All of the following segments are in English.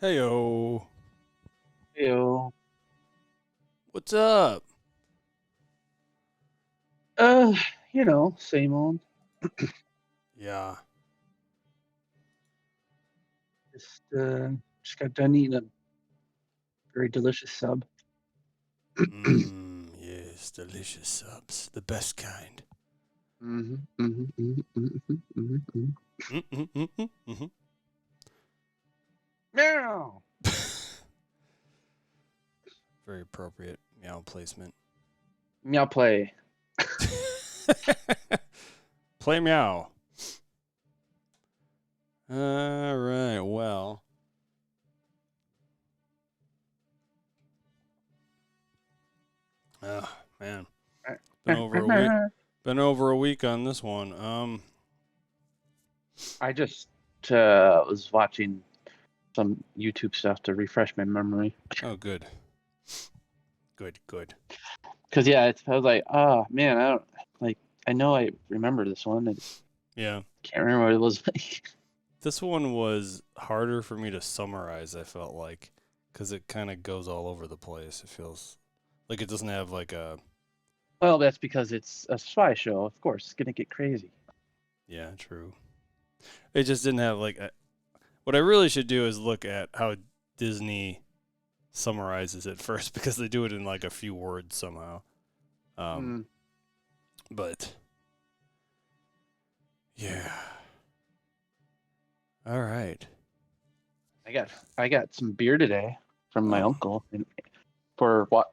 Heyo. Ew. What's up? Uh, same old. Yeah. Just got done eating a very delicious sub. Yes, delicious subs. The best kind. Meow. Very appropriate meow placement. Meow play. Play meow. All right, well. Oh, man. Been over a week. Been over a week on this one. I just was watching some YouTube stuff to refresh my memory. Oh, good. Good. Cause I was like, oh man, I know I remember this one. I Yeah. can't remember what it was like. This one was harder for me to summarize, I felt like, because it kind of goes all over the place. It feels like it doesn't have like a... Well, that's because it's a spy show. Of course, it's gonna get crazy. Yeah, true. It just didn't have like... What I really should do is look at how Disney summarizes it first, because they do it in like a few words somehow. But... yeah. All right. I got some beer today from my uncle, and for what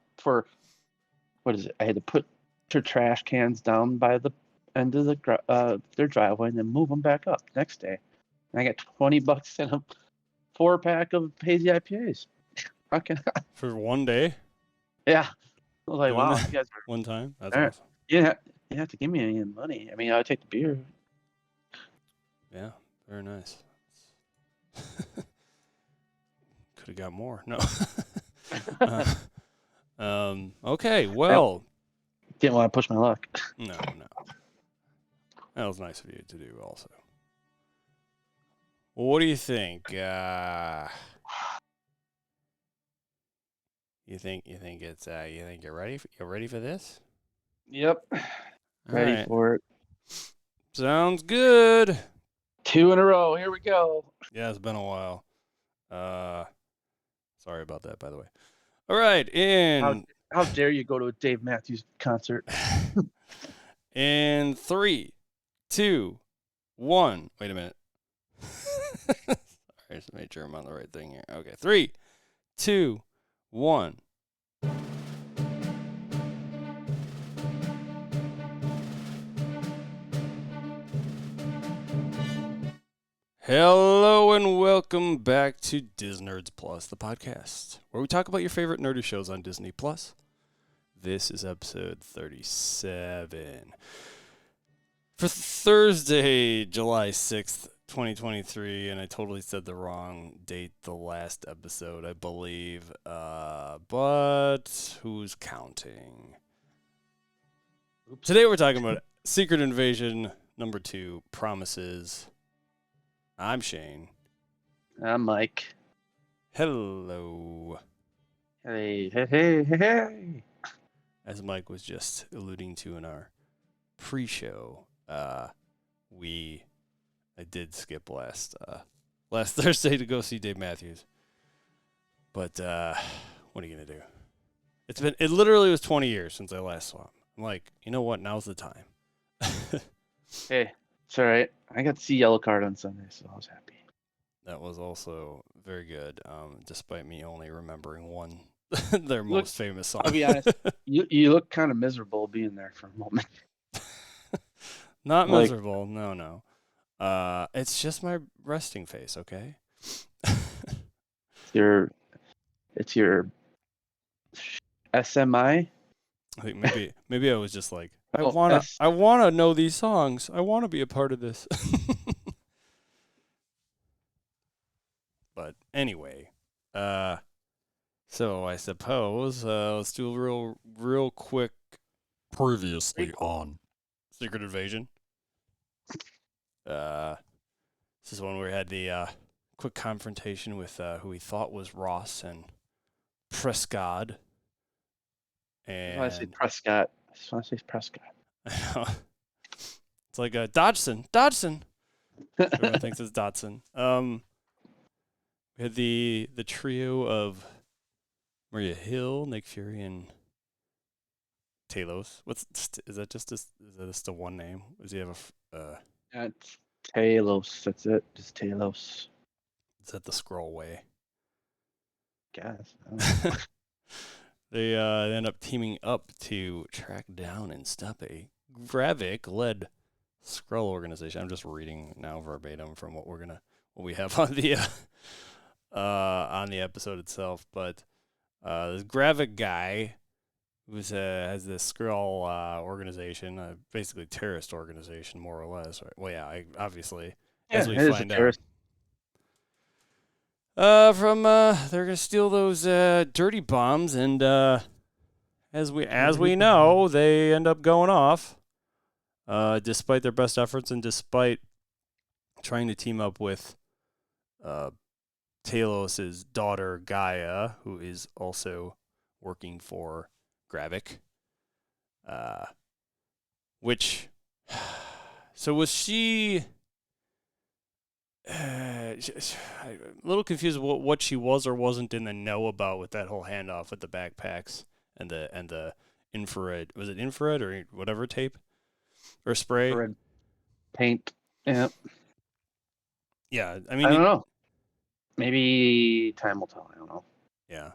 is it? I had to put their trash cans down by the end of their driveway and then move them back up next day. And I got $20 and a 4-pack of hazy IPAs. How can I? For one day? Yeah, I was like, Doing wow, that you guys are one time? That's all right. awesome. You have to give me any money. I mean, I'll take the beer. Yeah, very nice. Could have got more. No. Okay, well. Didn't want to push my luck. No. That was nice of you to do also. Well, what do you think? You think you're ready? You're ready for this? Yep. Ready for it. Sounds good. 2 in a row. Here we go. Yeah, it's been a while. Sorry about that, by the way. All right, How dare you go to a Dave Matthews concert? In 3, 2, 1. Wait a minute. Sorry, just make sure I'm on the right thing here. Okay, 3, 2, 1. Hello and welcome back to Disnerds Plus, the podcast, where we talk about your favorite nerdy shows on Disney Plus. This is episode 37. For Thursday, July 6th, 2023, and I totally said the wrong date the last episode, I believe, but who's counting? Oops. Today we're talking about Secret Invasion number 2, Promises. I'm Shane. I'm Mike. Hello. Hey. As Mike was just alluding to in our pre-show, I did skip last Thursday to go see Dave Matthews. But what are you gonna do? It literally was 20 years since I last saw him. I'm like, you know what? Now's the time. Hey, it's all right. I got to see Yellow Card on Sunday, so I was happy. That was also very good, despite me only remembering one their most famous song. I'll be honest, you look kind of miserable being there for a moment. Not miserable, no. It's just my resting face, okay? It's your SMI. I think maybe I was just like, I wanna know these songs. I wanna be a part of this. But anyway, so I suppose let's do a real quick previously on Secret Invasion. This is one where we had the quick confrontation with who he thought was Ross and Prescott. I want to say And Prescott. I just want to say Prescott. it's like Dodson. Everyone thinks it's Dodson. We had the trio of Maria Hill, Nick Fury, and Talos. Is that just a one name? Does he have That's Talos. That's it. Just Talos. is that the scroll way? Guess. I don't know. They end up teaming up to track down and stop a Gravik-led Skrull organization. I'm just reading now verbatim from what we have on the episode itself. But this Gravik guy has this Skrull organization, basically terrorist organization, more or less. Right? Well, yeah, obviously, as we find out. They're gonna steal those dirty bombs, and as we know, they end up going off. Despite their best efforts and despite trying to team up with Talos' daughter Gaia, who is also working for Gravik. So was she? I'm a little confused what she was or wasn't in the know about with that whole handoff with the backpacks and the infrared. Was it infrared or whatever tape or spray? Infrared paint. Yeah. Yeah, I mean, I don't know. Maybe time will tell. I don't know. Yeah.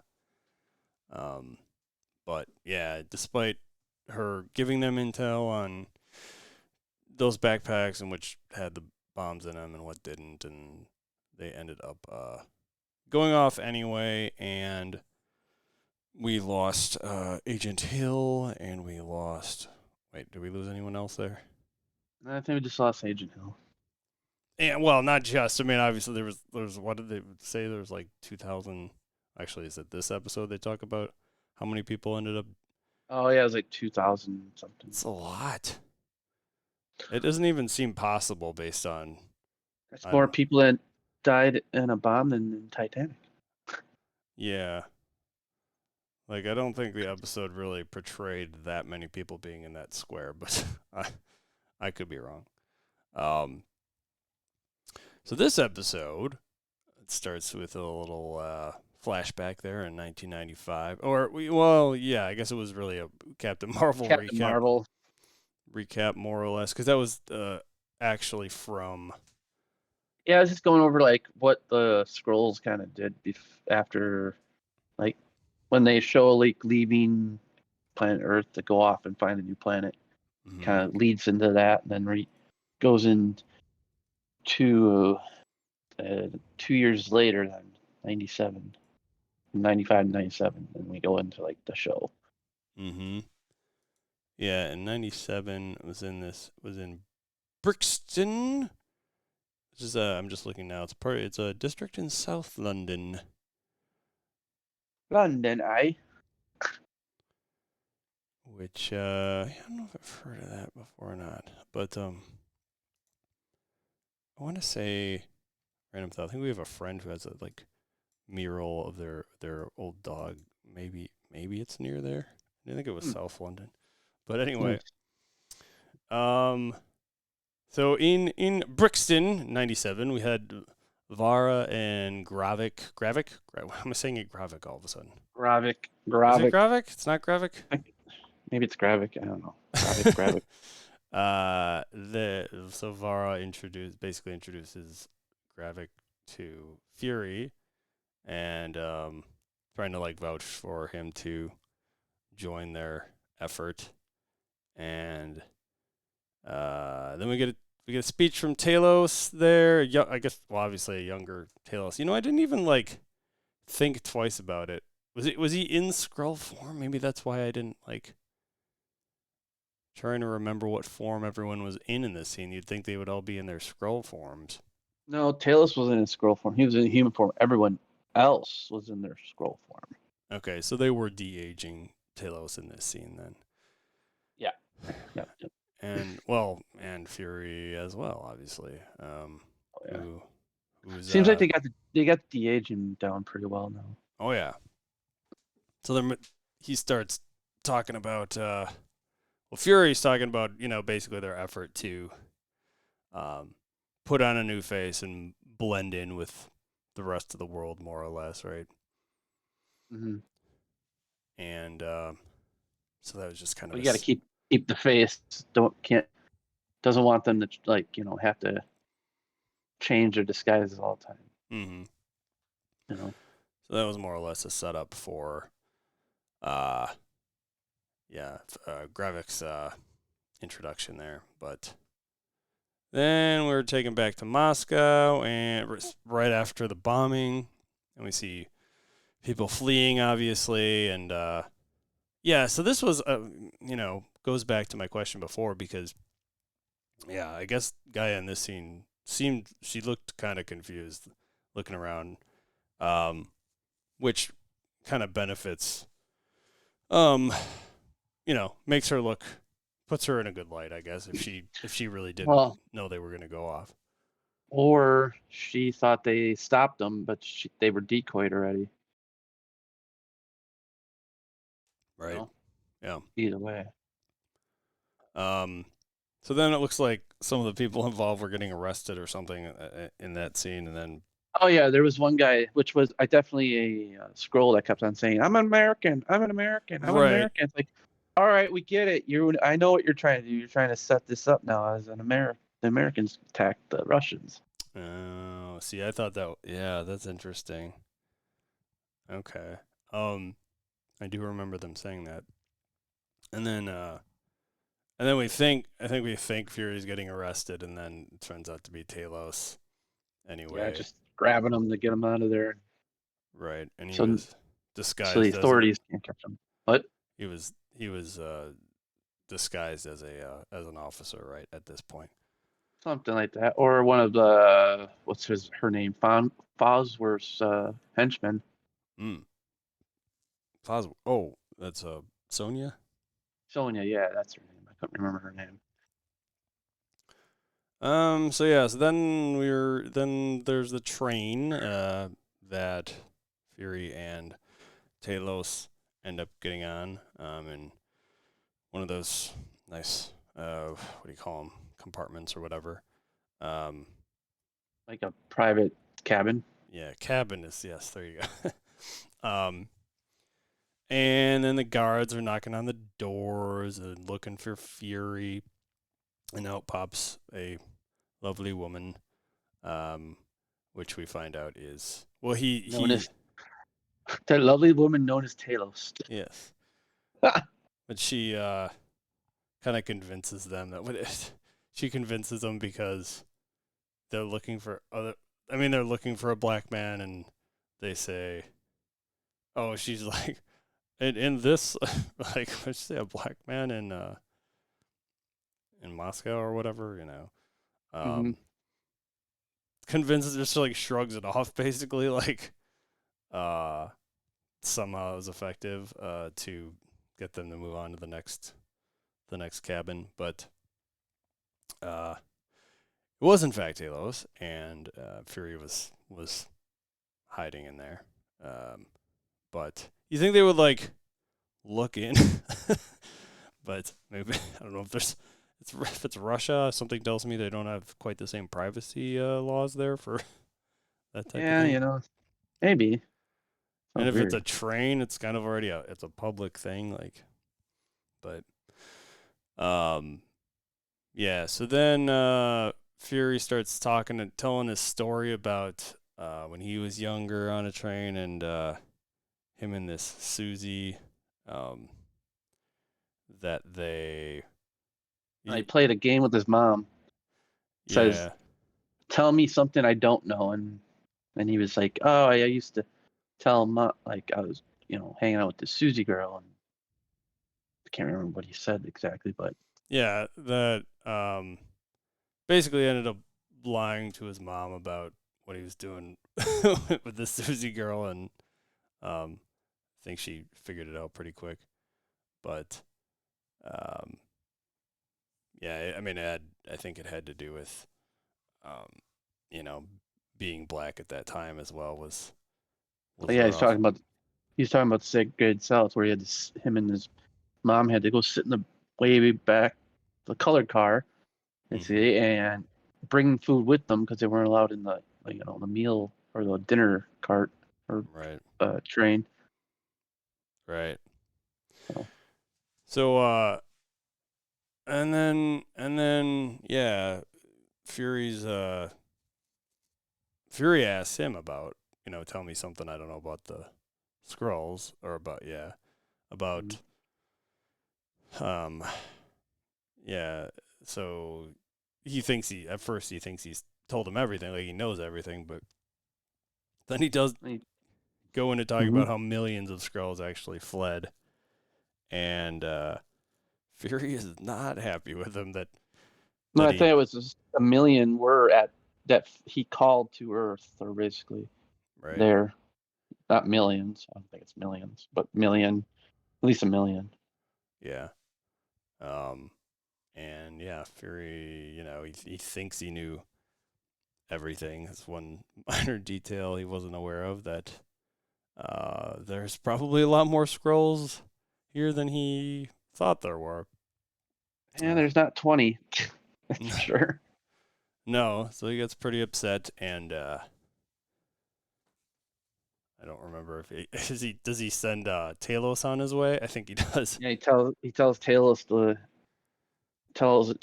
But yeah, despite her giving them intel on those backpacks and which had the bombs in them and what didn't, and they ended up going off anyway, and we lost Agent Hill, and we lost... Wait, did we lose anyone else there? I think we just lost Agent Hill. Yeah, well, not just. I mean, obviously there was what did they say? There was like 2,000. Actually, is it this episode they talk about how many people ended up? Oh yeah, it was like 2,000 something. It's a lot. It doesn't even seem possible based on. That's more people that died in a bomb than in Titanic. Yeah. Like, I don't think the episode really portrayed that many people being in that square, but I could be wrong. So this episode, it starts with a little flashback there in 1995. I guess it was really a Captain Marvel recap. Marvel. Recap, more or less, because that was actually from... Yeah, I was just going over like what the Skrulls kind of did after, like, when they show like leaving planet Earth to go off and find a new planet. Mm-hmm. Kind of leads into that, and then goes into 2 years later, then 97, 95, 97, and we go into like the show. Mm-hmm. Yeah, and 97 was in Brixton. This is I'm just looking now. It's a district in South London. London, Which I don't know if I've heard of that before or not. But I want to say, random thought, I think we have a friend who has a like mural of their old dog. Maybe it's near there. I think it was South London. But anyway, so in Brixton, 97, we had Varra and Gravik. I'm saying it Gravik all of a sudden. Gravik. Is it Gravik? It's not Gravik? Maybe it's Gravik. I don't know. Gravik. So Varra introduces Gravik to Fury, and trying to like vouch for him to join their effort, and then we get a speech from Talos there. I guess, well, obviously a younger Talos. I didn't even like think twice about it. Was he in Skrull form? Maybe that's why I didn't like. Trying to remember what form everyone was in this scene. You'd think they would all be in their Skrull forms. No, Talos wasn't in Skrull form. He was in human form. Everyone else was in their Skrull form. Okay, so they were de-aging Talos in this scene then. Yeah. Yep. And Fury as well, obviously. who's Seems like they got the aging down pretty well now. oh yeah. So then he starts talking about Fury's talking about basically their effort to put on a new face and blend in with the rest of the world, more or less, right? Mm-hmm. And so that was just kind of But you got to keep the face. Doesn't want them to have to change their disguises all the time. Mm-hmm. You know. So that was more or less a setup for, Gravik's introduction there. But then we're taken back to Moscow, and right after the bombing, and we see people fleeing, obviously, and so this was, goes back to my question before because, I guess Gaia in this scene she looked kind of confused, looking around, which kind of benefits, makes her puts her in a good light, I guess, if she really didn't know they were going to go off. Or she thought they stopped them, but they were decoyed already. Right. Yeah. Either way. So then it looks like some of the people involved were getting arrested or something in that scene, and then. Oh yeah, there was one guy, which was definitely a scroll that kept on saying, "I'm an American. I'm an American. I'm an American." It's like, all right, we get it. I know what you're trying to do. You're trying to set this up now as an American. The Americans attacked the Russians. Oh, see, I thought that's interesting. Okay. I do remember them saying that. And then I think we think Fury's getting arrested, and then it turns out to be Talos anyway. Yeah, just grabbing them to get them out of there. Right. And he was disguised so the authorities can't catch him. What? He was disguised as an officer, right, at this point. Something like that. Or one of the her name? Fosworth's henchmen. Oh, that's Sonya? Sonya, yeah, that's her name. I couldn't remember her name. So then there's the train that Fury and Talos end up getting on, in one of those nice what do you call them, compartments or whatever, like a private cabin. Yeah, cabin is, yes, there you go. And then the guards are knocking on the doors and looking for Fury, and out pops a lovely woman, which we find out is that lovely woman known as Talos. Yes. But she kind of convinces them she convinces them because they're looking for they're looking for a black man, and they say, oh, she's like, in this, like, let's say a black man in Moscow or whatever, convinces, just like shrugs it off, basically, like, somehow it was effective to get them to move on to the next cabin, but it was in fact Talos, and Fury was hiding in there. But you think they would like look in? But maybe, I don't know if it's Russia. Something tells me they don't have quite the same privacy laws there for that type of thing. Yeah, maybe. And if it's a train, it's kind of already it's a public thing, like. But yeah. So then Fury starts talking and telling his story about when he was younger on a train, and him and this Susie, that they. He played a game with his mom. Says, "Tell me something I don't know," and he was like, "Oh, I used to tell him like I was, hanging out with this Susie girl," and I can't remember what he said exactly, but yeah, that basically ended up lying to his mom about what he was doing with the Susie girl, and I think she figured it out pretty quick. But yeah, I mean, I think it had to do with being black at that time as well was Yeah, rough. he's talking about the segregated South where him and his mom had to go sit in the way back, the colored car, and Mhm. see, and bring food with them because they weren't allowed in the the meal or the dinner cart or Right. train. Right. So, So and then yeah, Fury's Fury asks him about, tell me something I don't know about the scrolls or about um yeah, so at first he thinks he's told him everything, like he knows everything, but then he does go into talking mm-hmm. about how millions of scrolls actually fled, and Fury is not happy with him No, that I he think it was just a million were at that he called to Earth, or basically right. there, not millions. I don't think it's millions, but at least a million. Yeah. Um and yeah, Fury, he thinks he knew everything. That's one minor detail he wasn't aware of, that there's probably a lot more scrolls here than he thought there were. And there's not 20, that's for sure. No, so he gets pretty upset, and I don't remember if does he send Talos on his way? I think he does. Yeah, he tells Talos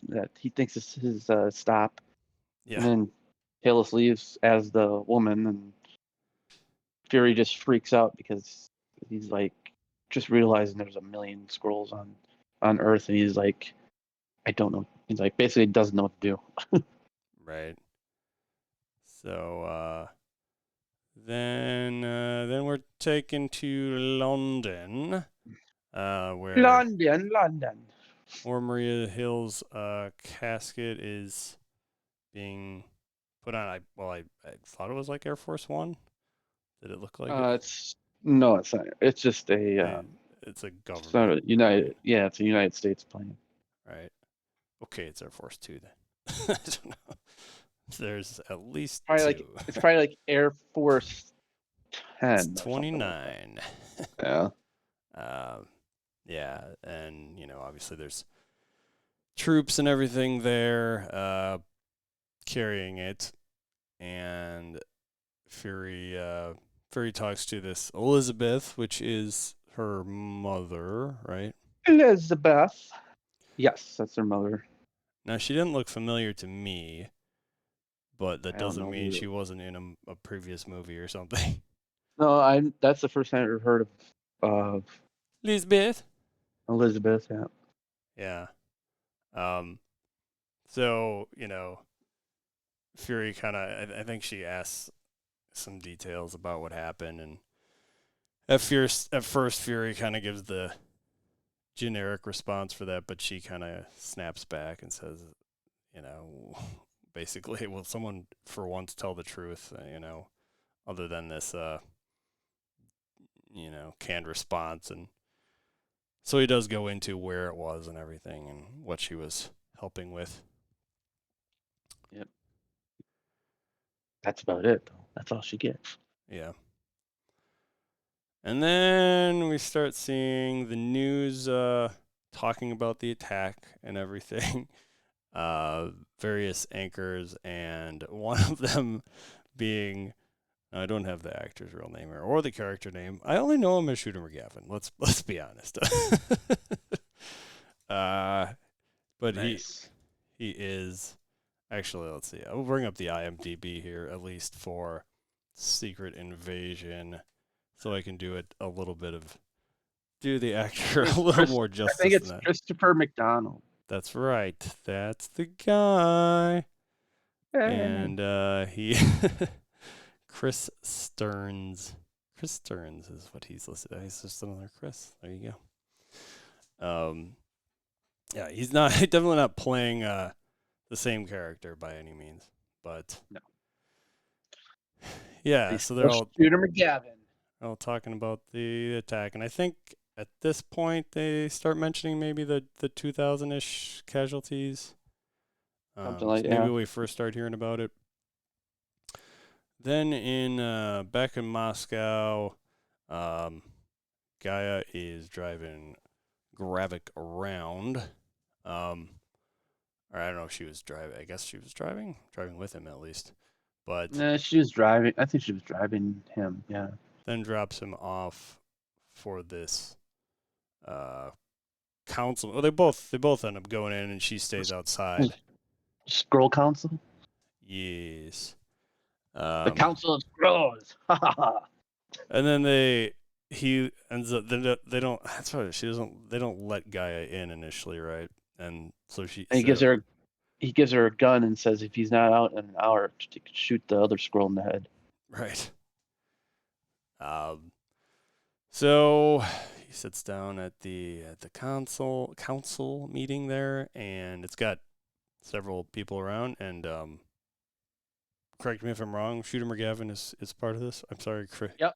that he thinks it's his stop, and Yeah, then Talos leaves as the woman, and Fury just freaks out because he's like just realizing there's a million scrolls on Earth, and he's like, I don't know. He's like basically doesn't know what to do. right. So then we're taken to London, where London. Maria Hill's casket is being put on. I thought it was like Air Force One. Did it look like it? It's no, it's not. It's just It's a it's not government a United. plane, Yeah, it's a United States plane. right? Okay, it's Air Force Two then. I don't know. There's at least Probably like two. it's probably like Air Force It's 10 or something like that. 29. Yeah. um, yeah, and obviously there's troops and everything there, carrying it, and Fury talks to this Elizabeth, which is her mother, right? Elizabeth. Yes, that's their mother. Now she didn't look familiar to me, but that I don't doesn't know mean either. she wasn't in a previous movie or something. No, that's the first time I've ever heard of Lisbeth. Elizabeth. Yeah. Yeah. So Fury kind of, I think she asks some details about what happened, and at first Fury kind of gives the generic response for that, but she kind of snaps back and says, you know, basically, will someone for once tell the truth, other than this, canned response. And so he does go into where it was and everything and what she was helping with. Yep. That's about it, though. That's all she gets. Yeah. And then we start seeing the news talking about the attack and everything. Various anchors, and one of them being, I don't have the actor's real name or the character name. I only know him as Shooter McGavin. Let's be honest. But Nice. he is actually. Let's see. I will bring up the IMDb here, at least for Secret Invasion, so I can do the actor a little more I think justice than it's that. Christopher McDonald. That's right. That's the guy. And he Chris Stearns. Chris Stearns is what he's listed as. He's just another Chris. There you go. Yeah, he's definitely not playing the same character by any means. But No. yeah, He's so still Shooter McGavin. all talking about the attack, and I think at this point they start mentioning maybe the 2000-ish casualties. Something like So maybe yeah. when we first start hearing about it. Then back in Moscow, Gaia is driving Gravik around. Or I don't know if she was driving. I guess she was driving with him at least. But She was driving. I think she was driving him. Yeah. then drops him off for this council. Well, they both end up going in, and she stays outside. Scroll Council. Yes. The Council of Scrolls. And then he ends up. They don't. That's why she doesn't. They don't let Gaia in initially, right? And so he gives her a gun and says if he's not out in an hour, shoot the other scroll in the head. Right. So he sits down at the council meeting there, and it's got several people around. And correct me if I'm wrong. Shooter McGavin is part of this. I'm sorry, Chris. Yep.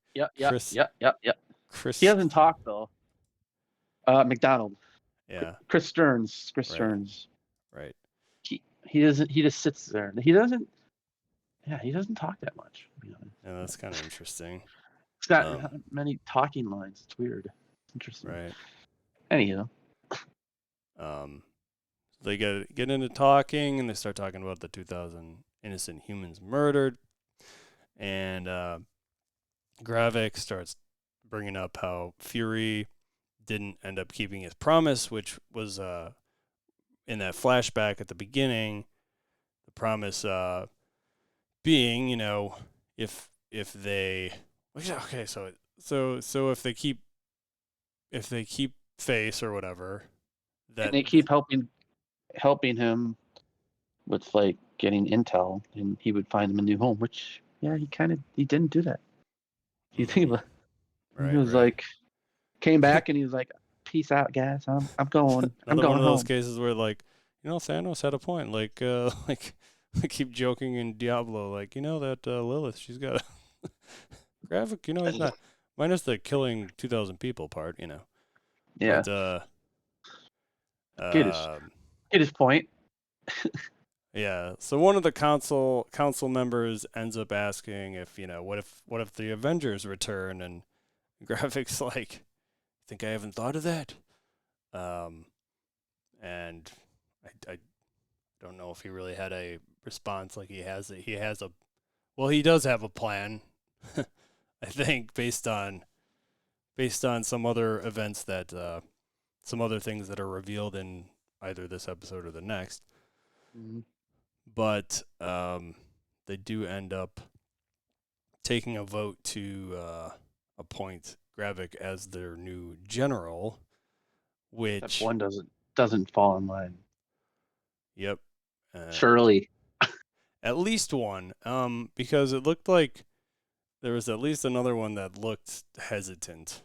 Chris. He hasn't talked though. McDonald. Yeah. Chris Stearns. Stearns. Right. He doesn't. He just sits there. He doesn't. Yeah, he doesn't talk that much. Yeah, that's kind of interesting. He's got not many talking lines. It's weird. Interesting. Right. Anyhow. They get into talking, and they start talking about the 2,000 innocent humans murdered, and Gravik starts bringing up how Fury didn't end up keeping his promise, which was in that flashback at the beginning. The promise being, if they so if they keep face or whatever, that and they keep helping him with like getting intel, and he would find them a new home. Which he didn't do that. You think about it. He was like came back and he was like, "Peace out, guys. I'm going. I'm going one of those home." cases where Thanos had a point. Like I keep joking in Diablo, like that Lilith, she's got a Gravik. He's not minus the killing 2,000 people part. Yeah. But, get his point. Yeah. So one of the council members ends up asking if what if the Avengers return, and Gravik's like, think I haven't thought of that. And I don't know if he really had a response like he has. He does have a plan. I think based on some other events that some other things that are revealed in either this episode or the next. Mm-hmm. But they do end up taking a vote to appoint Gravik as their new general, which That one doesn't fall in line. Yep. Surely. At least one, because it looked like there was at least another one that looked hesitant,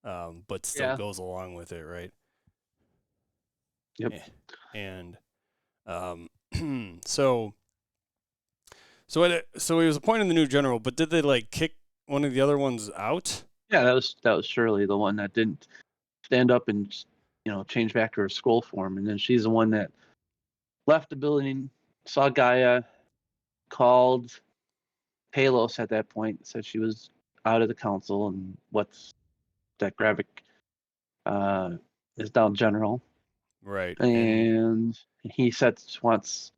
but still goes along with it, right? Yep. And so he was appointed the new general, but did they like kick one of the other ones out? Yeah, that was Shirley, the one that didn't stand up and change back to her skull form, and then she's the one that left the building, saw Gaia, called Talos at that point, said she was out of the council, and that Gravik is now general. Right. And he tells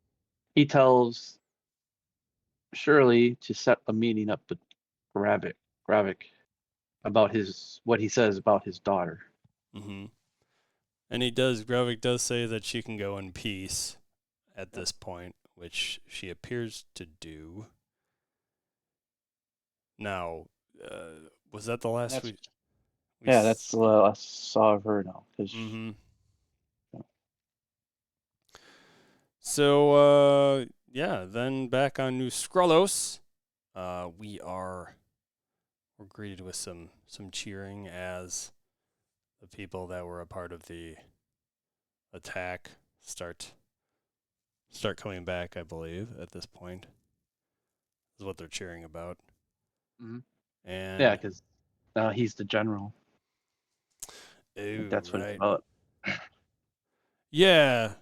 Shirley to set a meeting up with Gravik about what he says about his daughter. Mm-hmm. And Gravik does say that she can go in peace at this point, which she appears to do. Now, was that the last we yeah, that's the last saw of her now. Mm-hmm. So, then back on New Skrullos, we're greeted with some cheering as the people that were a part of the attack start coming back, I believe, at this point. Is what they're cheering about. Mm-hmm. And yeah, because he's the general. That's what it's about. Yeah.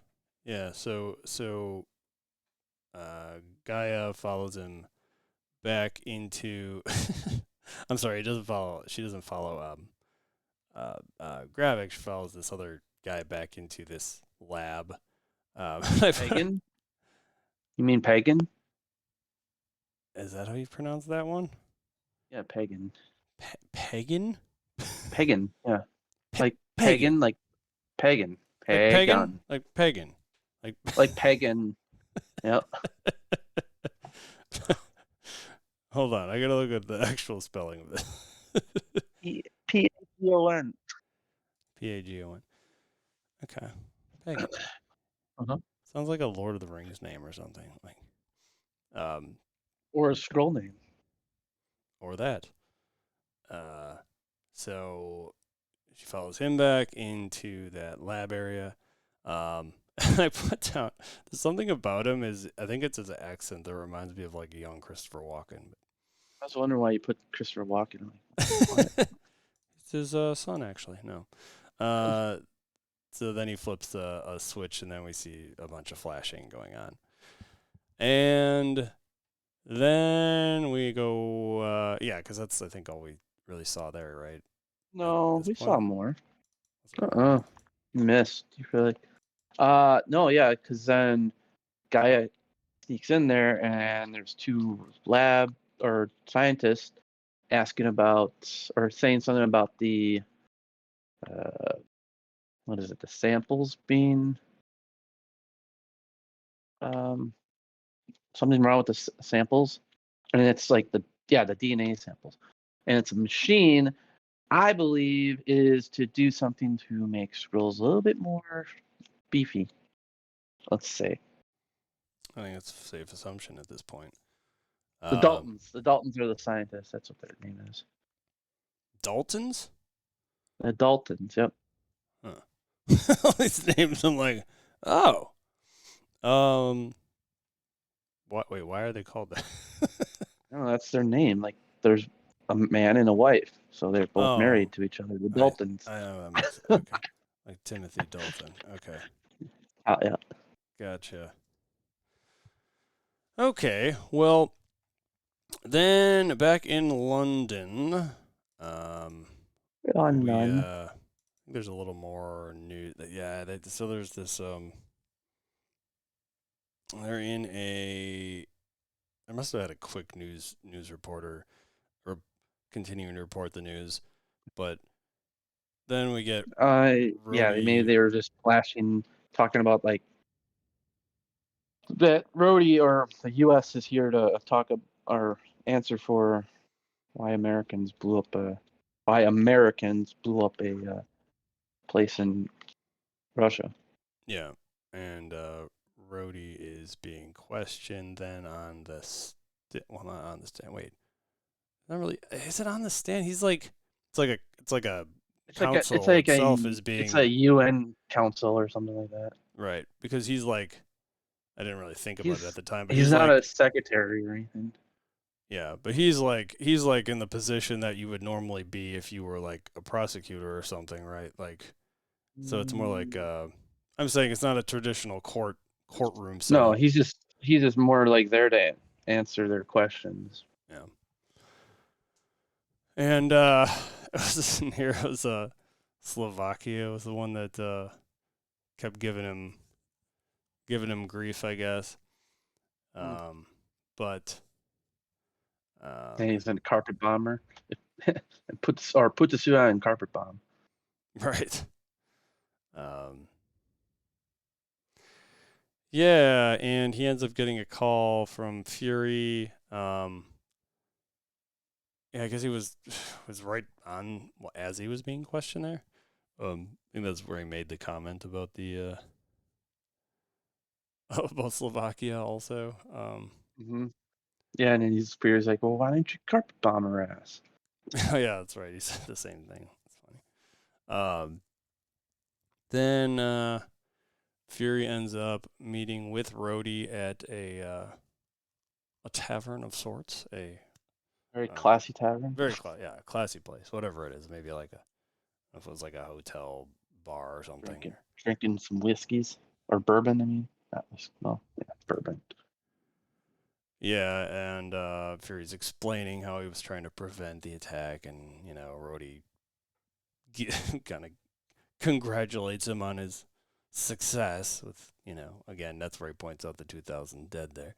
So Gaia follows him back into. I'm sorry, it doesn't follow. She doesn't follow. Gravik follows this other guy back into this lab. Pagan? You mean pagan? Is that how you pronounce that one? Yeah, pagan. Pagan? Pagan, yeah. Like Pagan. pagan, like pagan. Like pagan? Pagan. Like pagan. Like pagan. Yep. Hold on, I gotta look at the actual spelling of this. Pagon. Pagon. Okay. Pagan. Uh-huh. Sounds like a Lord of the Rings name or something. Or a scroll name. Or that. So she follows him back into that lab area. I put down there's something about him is I think it's his accent that reminds me of like a young Christopher Walken. I was wondering why you put Christopher Walken. It's his son actually. No. So then he flips a switch and then we see a bunch of flashing going on. And then we go because that's I think all we really saw there, right? No, we saw more. You missed. You feel like no, yeah, because then guy sneaks in there and there's two lab or scientists asking about or saying something about the what is it, the samples being something wrong with the samples, and it's like the DNA samples, and it's a machine I believe is to do something to make Skrulls a little bit more beefy, let's say. I think that's a safe assumption at this point. The Daltons are the scientists. That's what their name is. Daltons? The Daltons, yep. Huh. All these names, I'm like, oh. Wait, why are they called that? No, that's their name. Like, there's a man and a wife, so they're both married to each other. The Daltons. I know that makes okay. Like Timothy Dalton. Okay. Yeah. Gotcha. Okay, well, then back in London, there's a little more news. Yeah, so there's this. They're in a. I must have had a quick news reporter, or continuing to report the news, but then we get. Yeah, maybe they were just flashing, talking about like that Rhodey or the U.S. is here to talk or answer for why Americans blew up a place in Russia. Yeah, and Rhodey is being questioned then on the not on the stand. Wait, not really. Is it on the stand? He's like, it's like a council itself is being. It's a UN council or something like that. Right, because he's like, I didn't really think about it at the time, but he's not like, a secretary or anything. Yeah, but he's like in the position that you would normally be if you were like a prosecutor or something, right? Like, so it's more like I'm saying it's not a traditional courtroom setting. No, he's just more like there to answer their questions. Yeah. And it was Slovakia was the one that kept giving him grief, I guess. But and he's a carpet bomber. and put the suit on and carpet bomb. Right. Yeah, and he ends up getting a call from Fury. Yeah, I guess he was right on as he was being questioned there. I think that's where he made the comment about the about Slovakia also. Yeah, and then Fury's like, well, why don't you carpet bomb her ass? Oh yeah, that's right. He said the same thing. That's funny. Then Fury ends up meeting with Rhodey at a tavern of sorts, a very classy tavern. Very classy place, whatever it is. Maybe like if it was like a hotel bar or something. Drinking some whiskeys or bourbon. I mean, bourbon. Yeah, and Fury's explaining how he was trying to prevent the attack, and Rhodey kind of congratulates him on his success. With again, that's where he points out the 2,000 dead there.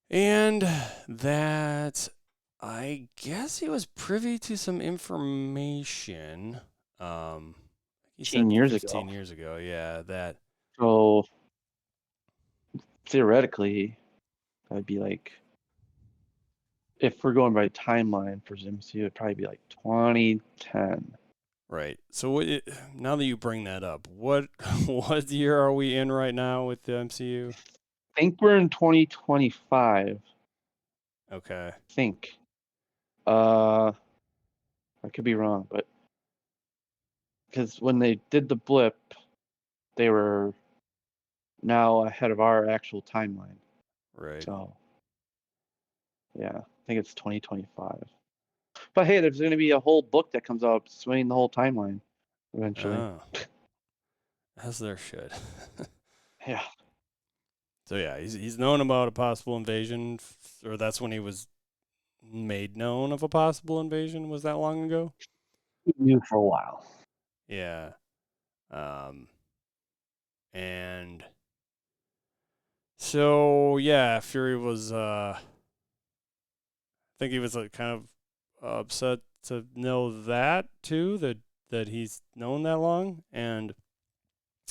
And that I guess he was privy to some information. He said 15 years 15 ago. years ago. Yeah, that. So theoretically, that'd be like, if we're going by timeline for MCU, it'd probably be like 2010. Right. So now that you bring that up, what year are we in right now with the MCU? I think we're in 2025. Okay. I think. I could be wrong, but because when they did the blip, they were now ahead of our actual timeline. Right. So, yeah, I think it's 2025. But hey, there's going to be a whole book that comes out explaining the whole timeline eventually. Oh. As there should. Yeah. So yeah, he's known about a possible invasion, or that's when he was made known of a possible invasion. Was that long ago? He knew for a while. Yeah. And so yeah, Fury was I think he was kind of upset to know that too, that he's known that long. And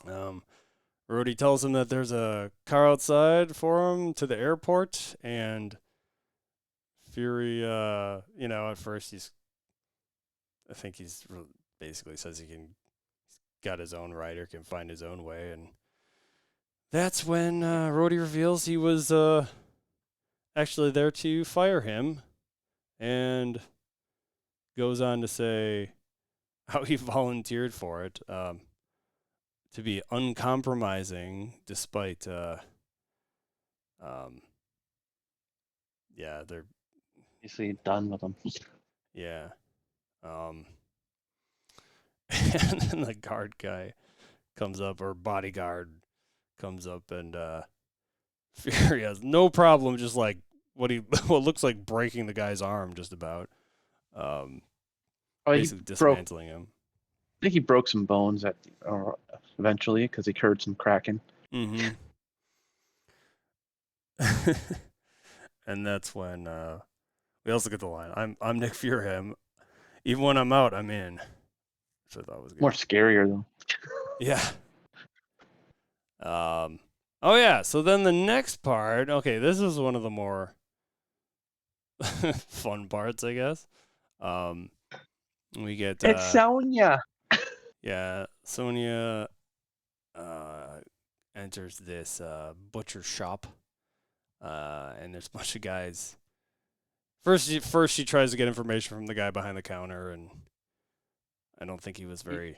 Rhodey tells him that there's a car outside for him to the airport, and Fury at first I think he's basically says he's got his own rider, can find his own way. And that's when Rhodey reveals he was actually there to fire him, and goes on to say how he volunteered for it, to be uncompromising despite they're Basically done with him. yeah. And then the guard guy comes up, or bodyguard comes up, and Fury has no problem just like what looks like breaking the guy's arm just about. Basically dismantling him. I think he broke some bones eventually because he heard some cracking. Mm-hmm. And that's when we also get the line, I'm Nick Fury. Even when I'm out, I'm in. Which I thought was good. More scarier though. Yeah. Oh yeah. So then the next part. Okay, this is one of the more fun parts, I guess. We get it's Sonya. Yeah, Sonya enters this butcher shop, and there's a bunch of guys. First, she tries to get information from the guy behind the counter, and I don't think he was very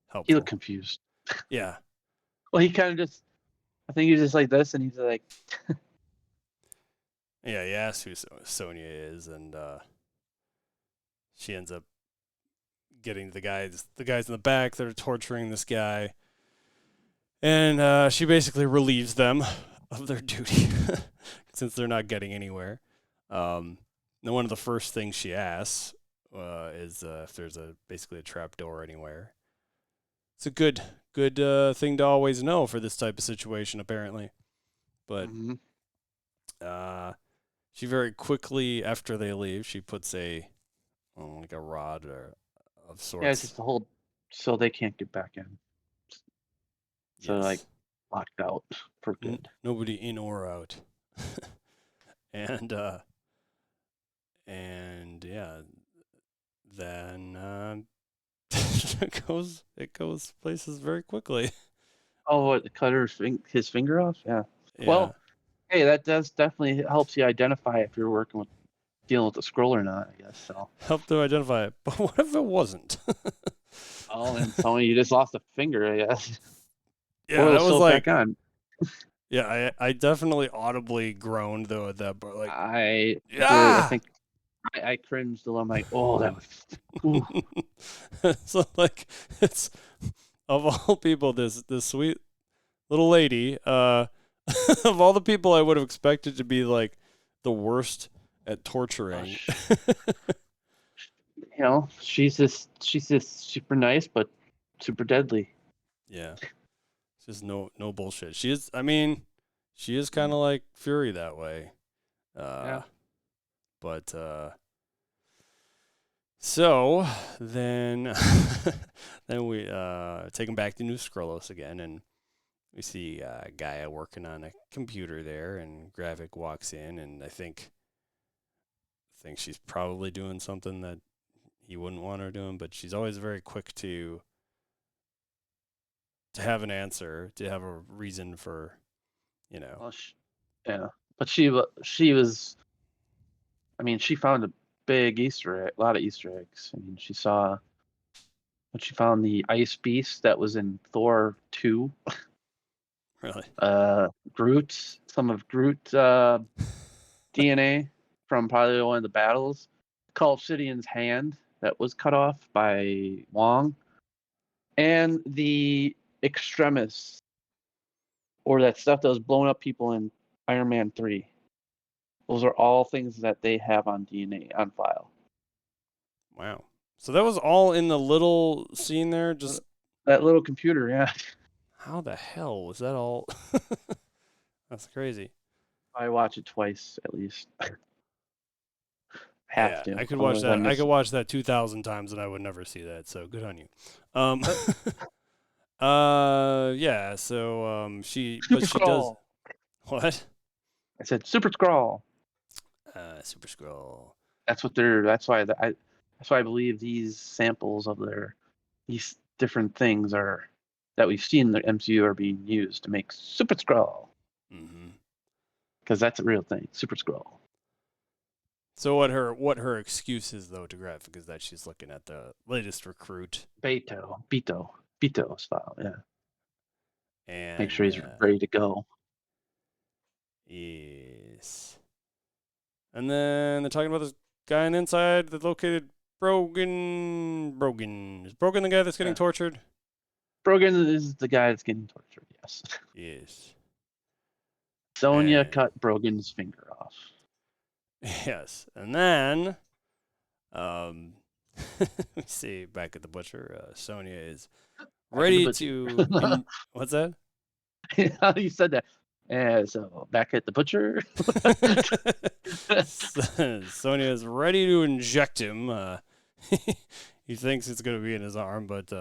helpful. He looked confused. Yeah. Well, he kind of I think he was just like this, and he's like... Yeah, he asks who Sonya is, and she ends up getting the guys in the back that are torturing this guy, and she basically relieves them of their duty since they're not getting anywhere. Then one of the first things she asks is if there's basically a trap door anywhere. It's a good thing to always know for this type of situation, apparently. But she very quickly, after they leave, she puts like a rod or of sorts. Yeah, it's just to hold so they can't get back in. So yes. like locked out for good. Nobody in or out. And yeah, then it goes places very quickly. Oh, what, cut his finger off? Yeah. Well, hey, that definitely helps you identify if you're dealing with the scroll or not, I guess. So help to identify it. But what if it wasn't? Oh, and Tony, you just lost a finger, I guess. Yeah, that was like back on. Yeah, I definitely audibly groaned though at that part. Like I think I cringed a little. I'm like, oh, that was. So like, it's of all people, this sweet little lady Of all the people I would have expected to be like the worst at torturing. She's just super nice, but super deadly. Yeah. It's just no bullshit. She is kind of like Fury that way. Yeah. But so then then we take him back to New Skrullos again, and we see Gaia working on a computer there, and Gravik walks in, and I think she's probably doing something that he wouldn't want her doing, but she's always very quick to have an answer, to have a reason for, Well, yeah, but she was. I mean, she found a big Easter egg, a lot of Easter eggs. I mean, she found the ice beast that was in Thor 2. Really. Some of Groot DNA from probably one of the battles. Call Obsidian's hand that was cut off by Wong, and the extremis, or that stuff that was blowing up people in Iron Man 3. Those are all things that they have on DNA on file. Wow. So that was all in the little scene there? Just that little computer, yeah. How the hell was that all? That's crazy. I watch it twice at least. Have to. I could watch that. I could watch that 2,000 times and I would never see that. So good on you. Yeah. So she does. What? I said Super Skrull. Super Skrull. That's what they're. That's why I believe these samples of these different things that we've seen in the MCU are being used to make Super Skrull. Because that's a real thing, Super Skrull. So what her excuse is though to Gravik is that she's looking at the latest recruit. Beto's file, yeah. And make sure he's ready to go. Yes. And then they're talking about this guy on the inside that's located Brogan. Is Brogan the guy that's getting tortured? Brogan is the guy that's getting tortured, yes. Yes. Sonya cut Brogan's finger off. Yes. And then let's see, back at the butcher, Sonya is ready to what's that? You said that. So back at the butcher. Sonya is ready to inject him. He thinks it's going to be in his arm, but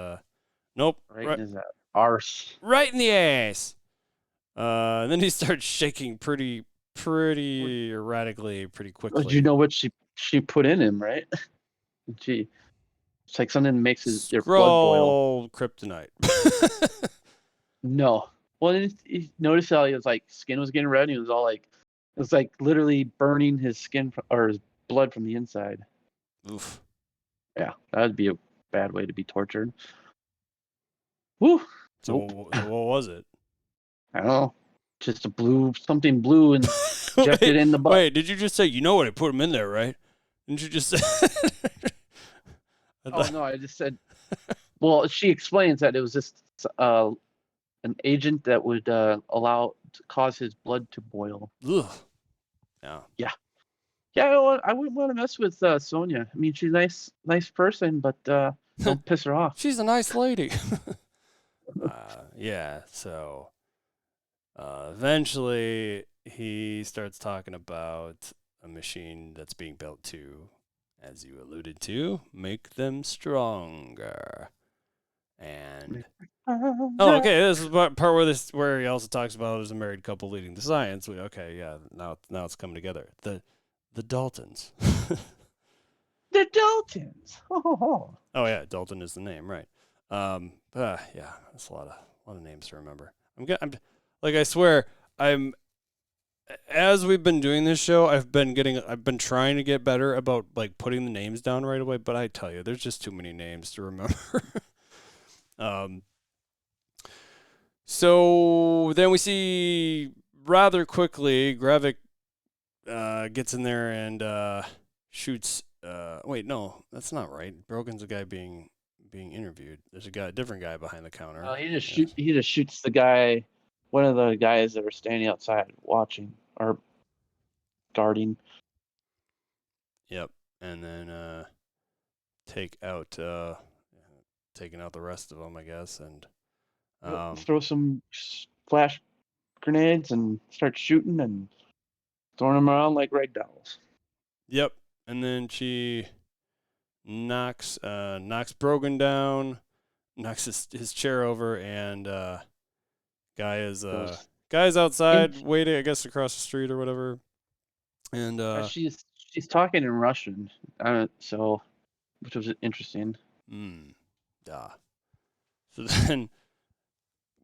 nope. Right in his arse. Right in the ass. And then he starts shaking pretty erratically, pretty quickly. Did you know what she put in him, right? It's like something makes your blood boil. Kryptonite. No. Well, he noticed how his skin was getting red. And he was all like, it was like literally burning his skin or his blood from the inside. Oof. Yeah, that would be a bad way to be tortured. Woo. So what was it? I don't know. Just something blue and injected in the butt. Wait, did you just say, you know what, I put him in there, right? Didn't you just say? No, I just said, well, she explains that it was just an agent that would cause his blood to boil. Ugh. Yeah. Yeah, I wouldn't want to mess with Sonya. I mean, she's a nice person, but don't piss her off. She's a nice lady. Yeah, so eventually he starts talking about a machine that's being built to, as you alluded to, make them stronger. And okay, this is the part where he also talks about there's a married couple leading the science. Now it's coming together. The Daltons. The Daltons. Oh yeah, Dalton is the name, right? Yeah, that's a lot of names to remember. I swear, as we've been doing this show, I've been trying to get better about putting the names down right away, but I tell you, there's just too many names to remember. So then we see rather quickly Gravik gets in there and shoots. Wait, no, that's not right. Brogan's the guy being interviewed. There's a different guy behind the counter. He just shoots the guy one of the guys that were standing outside watching or guarding. Yep. And then taking out the rest of them, I guess, and Throw some flash grenades and start shooting and throwing them around like rag dolls. yep. And then she knocks Brogan down, knocks his chair over, and guy's outside waiting, I guess, across the street or whatever. And she's talking in Russian, so which was interesting. Yeah. So then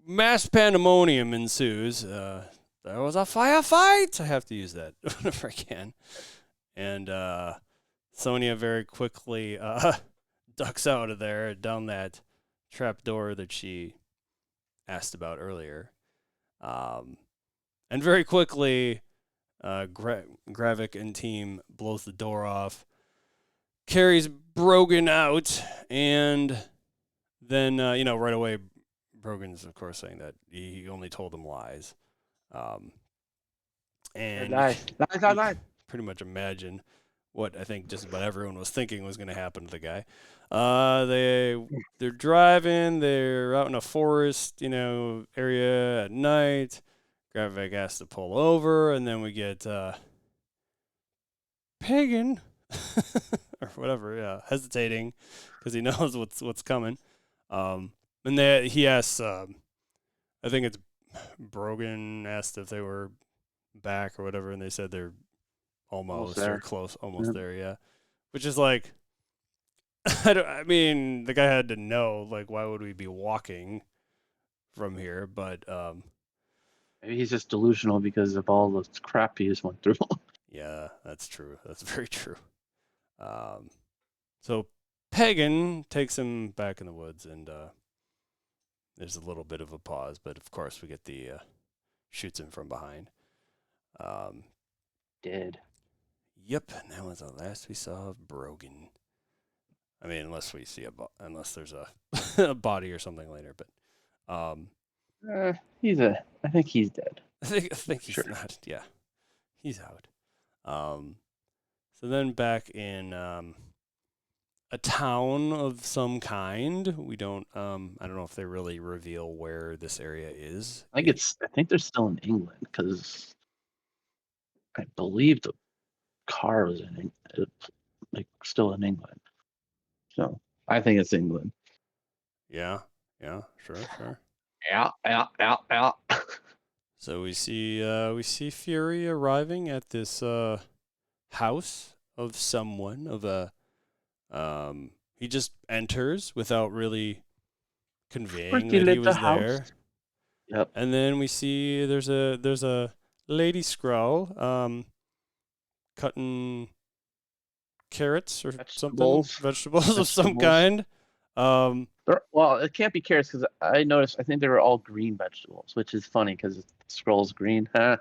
mass pandemonium ensues. There was a firefight. I have to use that whenever I can. And Sonya very quickly ducks out of there down that trap door that she asked about earlier. And very quickly, Gravik and team blows the door off, carries Brogan out, and then, right away, Brogan's, of course, saying that he only told them lies. And Lies. Pretty much imagine what I think just about everyone was thinking was going to happen to the guy. They're driving. They're out in a forest, area at night. Gravik has to pull over, and then we get Pagan or whatever, hesitating because he knows what's coming. And he asks, I think it's Brogan asked if they were back or whatever, and they said they're almost or close, almost there, yeah. Which is like, I mean, the guy had to know, like, why would we be walking from here? But maybe he's just delusional because of all the crap he just went through. Yeah, that's true. That's very true. So Pagan takes him back in the woods, and there's a little bit of a pause, but of course we get the shoots him from behind. Dead. Yep, and that was the last we saw of Brogan. I mean, unless we see unless there's a body or something later, but I think he's dead. I think he's not. Yeah, he's out. So then back in a town of some kind. We don't. I don't know if they really reveal where this area is. I think they're still in England because I believe the car was still in England. So I think it's England. Yeah. Sure. Yeah. So we see Fury arriving at this house of someone he just enters without really conveying that he was there. Yep. And then we see there's a lady Skrull cutting carrots or vegetables of some kind. Well, it can't be carrots because I noticed. I think they were all green vegetables, which is funny because Skrull's green. Yeah,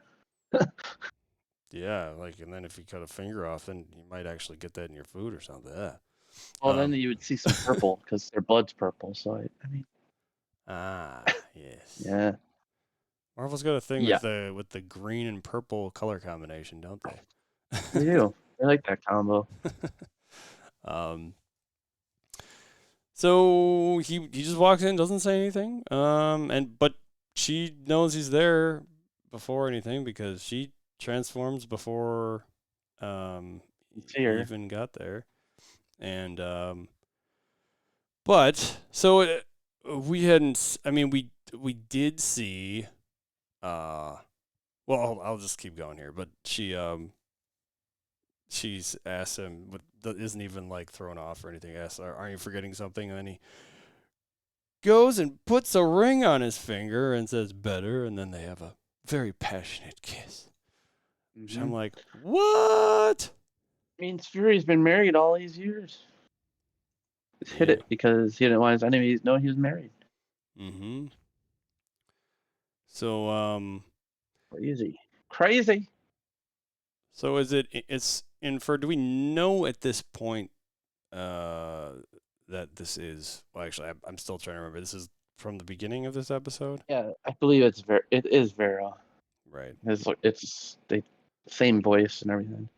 and then if you cut a finger off, then you might actually get that in your food or something. Yeah. Well, then you would see some purple because their blood's purple. So I mean. Yes. Yeah. Marvel's got a thing with the green and purple color combination, don't they? They do. I like that combo. So he just walks in, doesn't say anything. But she knows he's there before anything because she transforms before he even got there. And but so we hadn't. I mean, we did see. Well, I'll just keep going here. But she's asked him, but isn't even thrown off or anything. Asks, "Aren't you forgetting something?" And then he goes and puts a ring on his finger and says, "Better." And then they have a very passionate kiss. Mm-hmm. Which I'm like, what? Means Fury's been married all these years. Just hit it because he didn't want his enemies to know he was married. Mm-hmm. So, Crazy. So it's inferred, do we know at this point that this is, well, actually, I'm still trying to remember, this is from the beginning of this episode. Yeah, I believe it is Varra. Right. It's the same voice and everything.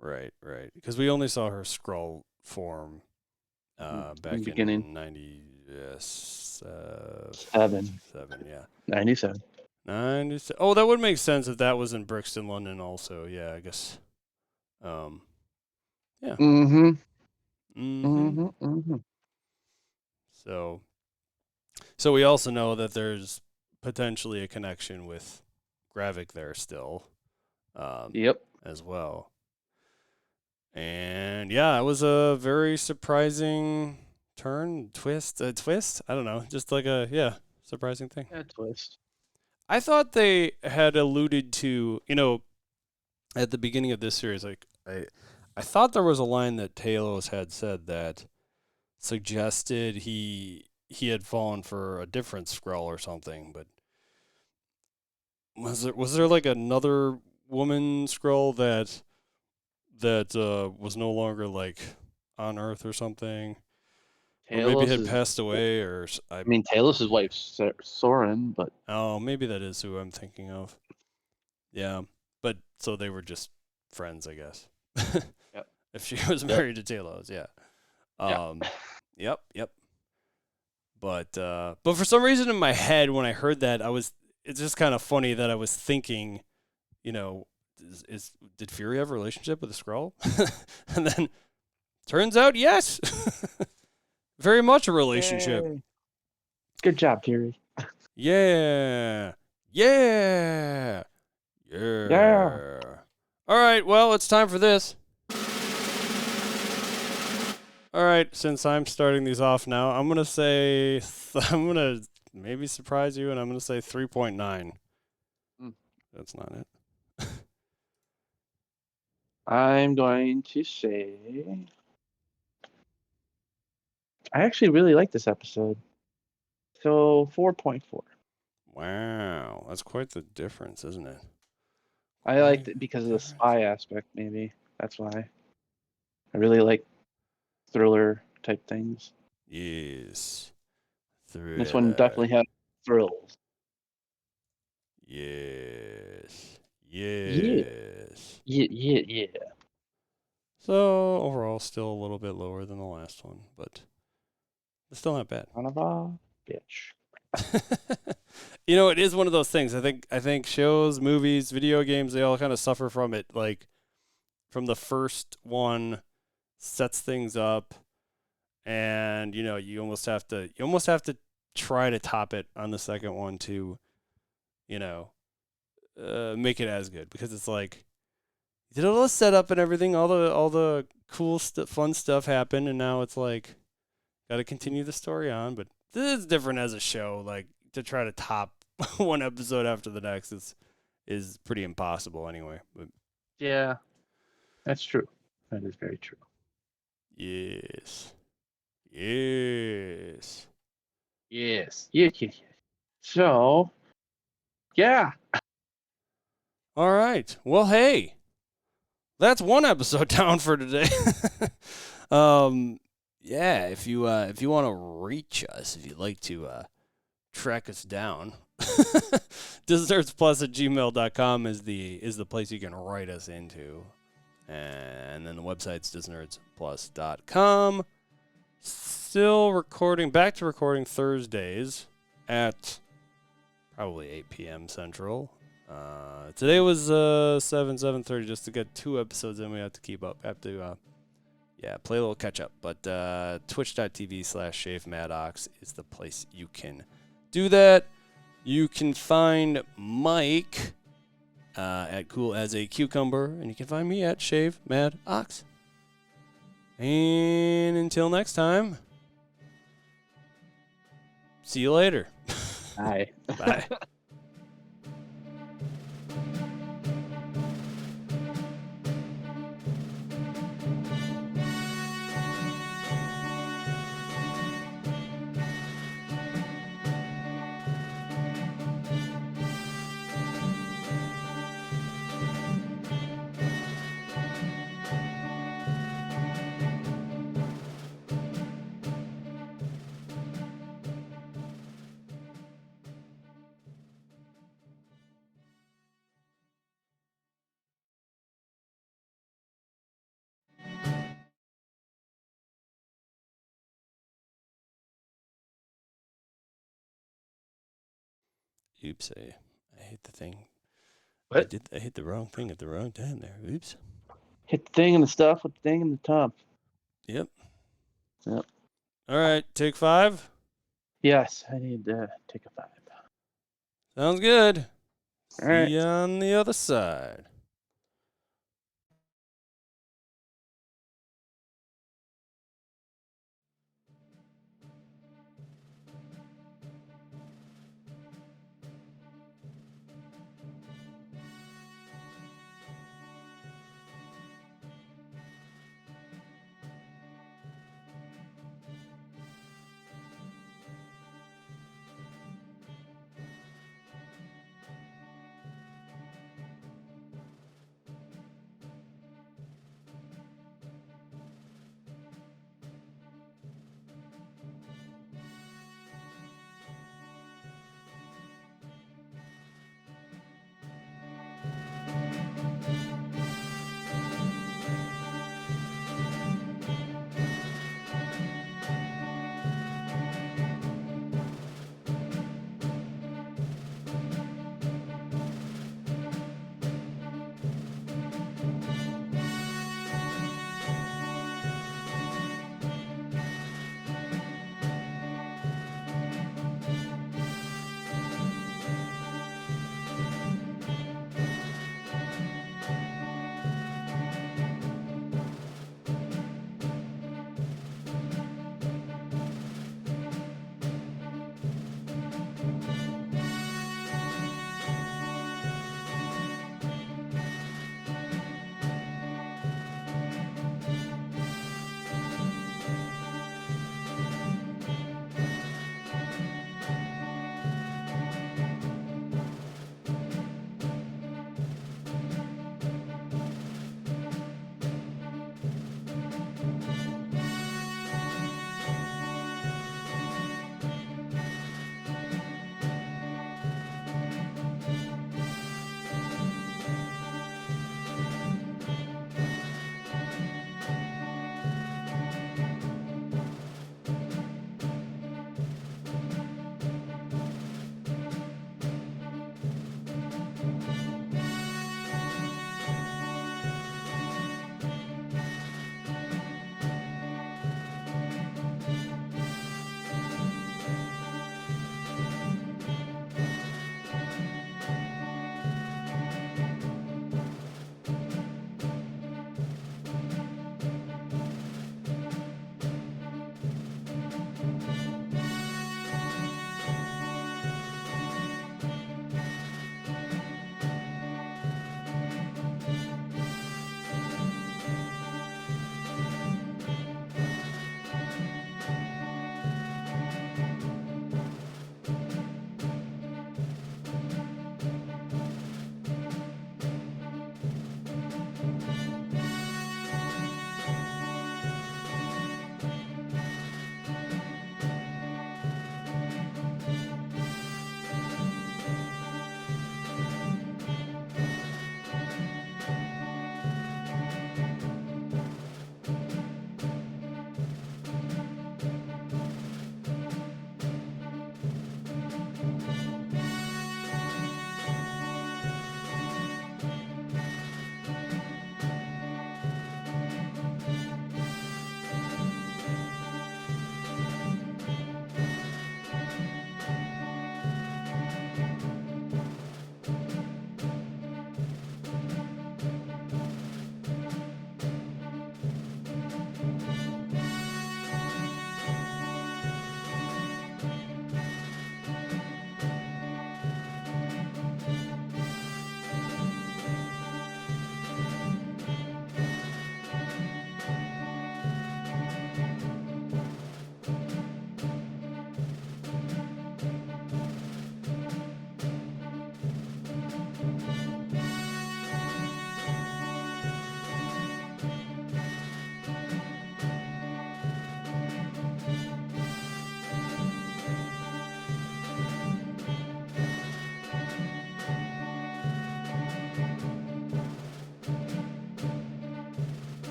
Right. Because we only saw her Skrull form back the beginning. in 97. 7. Yeah. 97. 97. Oh, that would make sense if that was in Brixton, London also. Yeah, I guess. Yeah. Mm-hmm. Mm-hmm. Mm-hmm. Mm-hmm. So we also know that there's potentially a connection with Gravik there still. Yep. As well. And yeah, it was a very surprising twist. I don't know, just like a surprising thing. Yeah, twist. I thought they had alluded to, at the beginning of this series, like I thought there was a line that Talos had said that suggested he had fallen for a different Skrull or something, but was there like another woman Skrull that was no longer like on Earth or something, or maybe had passed away, or I mean, Talos' wife Soren, but maybe that is who I'm thinking of. Yeah, but so they were just friends, I guess. Yep. If she was married to Talos, yeah. Yep. But for some reason in my head when I heard that, it's just kind of funny that I was thinking, did Fury have a relationship with a Skrull? And then turns out, yes, very much a relationship. Yay. Good job, Fury. Yeah. All right, well, it's time for this. All right, since I'm starting these off now, I'm going to maybe surprise you, and I'm going to say 3.9. That's not it. I'm going to say I actually really like this episode. So 4.4. Wow, that's quite the difference, isn't it? I liked it because of the spy aspect, maybe. That's why. I really like thriller type things. Yes. This one definitely had thrills. Yes. Yeah. So overall, still a little bit lower than the last one, but it's still not bad. Son of a bitch. It is one of those things. I think shows, movies, video games, they all kind of suffer from it. Like from the first one, sets things up, and you almost have to try to top it on the second one to, make it as good, because it's like you did all the setup and everything, all the cool fun stuff happened, and now it's like got to continue the story on. But this is different as a show. Like to try to top one episode after the next is pretty impossible anyway. But yeah, that's true. That is very true. Yes. So, yeah. All right. Well, hey, that's one episode down for today. Yeah. If you want to reach us, if you'd like to track us down, disnerdsplus@gmail.com is the place you can write us into, and then the website's disnerdsplus.com. Still recording, back to recording Thursdays at probably 8 p.m. Central. Today was 7:30 just to get 2 episodes in. We have to keep up. Have to play a little catch up. But twitch.tv/ShaveMaddox is the place you can do that. You can find Mike at Cool as a Cucumber, and you can find me at Shave Mad Ox. And until next time, see you later. Bye. Bye. Oops, I hit the thing. What? I hit the wrong thing at the wrong time there. Oops. Hit the thing in the stuff with the thing in the tub. Yep. Yep. All right, take 5. Yes, I need to take a 5. Sounds good. All See right. you on the other side.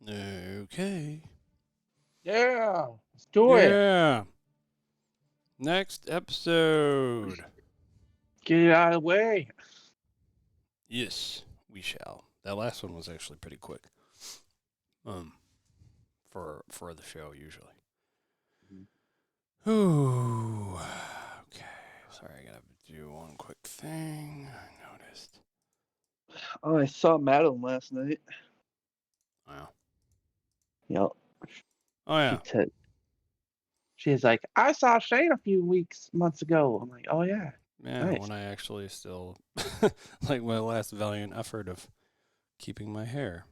Okay. Yeah, let's do it. Yeah. Next episode. Get it out of the way. Yes, we shall. That last one was actually pretty quick. For the show usually. Ooh. Okay. Sorry, I gotta do one quick thing. I noticed. Oh, I saw Madeline last night. Wow. Yep. Oh yeah. She's like, I saw Shane a few months ago. I'm like, oh yeah. Yeah, Nice. when I actually still like my last valiant effort of keeping my hair.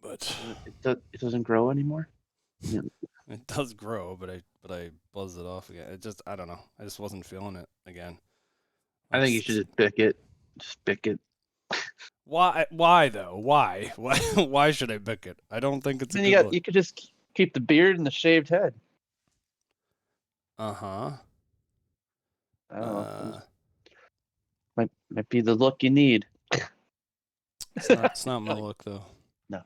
But It doesn't grow anymore. it does grow, but I buzzed it off again. I don't know. I just wasn't feeling it again. I think you should just pick it. Just pick it. Why though? Why? Why should I pick it? I don't think it's a Then good look. you could just keep the beard and the shaved head. Uh-huh. I don't know. Might be the look you need. It's not my look though. No.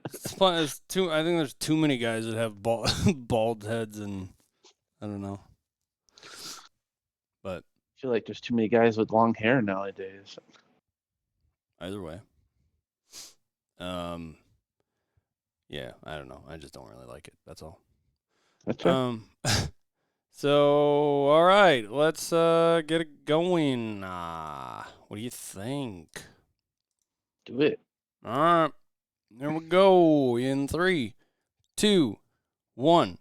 It's fun. I think there's too many guys that have bald heads, and I don't know. But I feel like there's too many guys with long hair nowadays. either way, yeah, I don't know. I just don't really like it. That's all. That's right. So all right, let's get it going. What do you think? Do it. All right, there we go. In 3, 2, 1.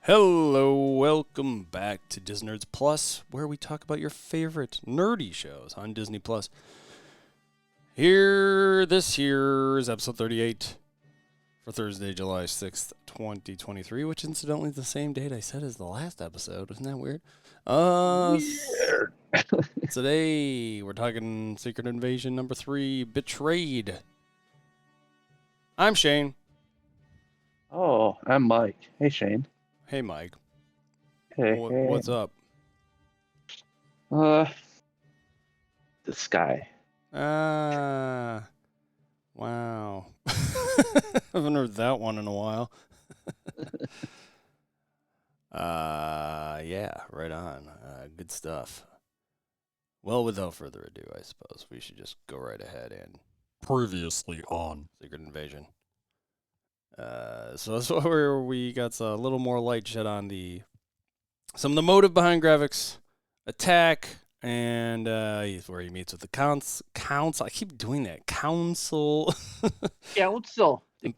Hello, welcome back to Disnerds Plus, where we talk about your favorite nerdy shows on Disney Plus. This here is episode 38 for Thursday, July 6th, 2023, which incidentally is the same date I said as the last episode. Isn't that weird? Today we're talking Secret Invasion number 3, Betrayed. I'm Shane. Oh, I'm Mike. Hey, Shane. Hey, Mike. Hey. What's up? The sky. Wow. Haven't heard that one in a while. Yeah, right on. Good stuff. Well, without further ado, I suppose we should just go right ahead and previously on Secret Invasion. So that's where we got a little more light shed on some of the motive behind Gravik's attack, and where he meets with the council. I keep doing that. Council. Council. The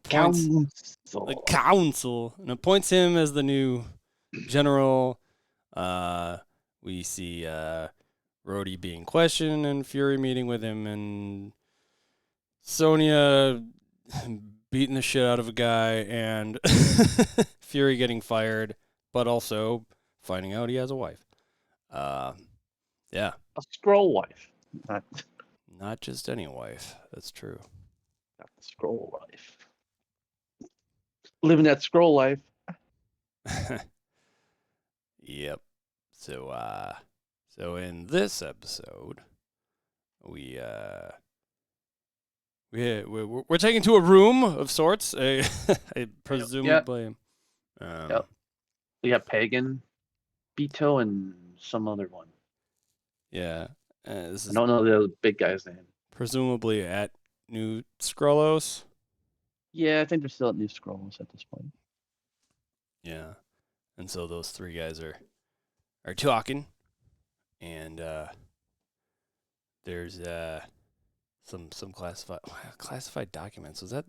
council. And appoints him as the new general. We see Rhodey being questioned and Fury meeting with him, and Sonya beating the shit out of a guy, and Fury getting fired, but also finding out he has a wife. Yeah. A scroll wife. Not just any wife. That's true. Not the scroll life. Living that scroll life. Yep. So in this episode, we're taken to a room of sorts. Presumably. Yep. We got Pagan, Beto, and some other one. Yeah. I don't know the big guy's name. Presumably at New Skrullos. Yeah, I think they're still at New Scrolls at this point. Yeah. And so those three guys are talking, and there's some classified documents. Was that?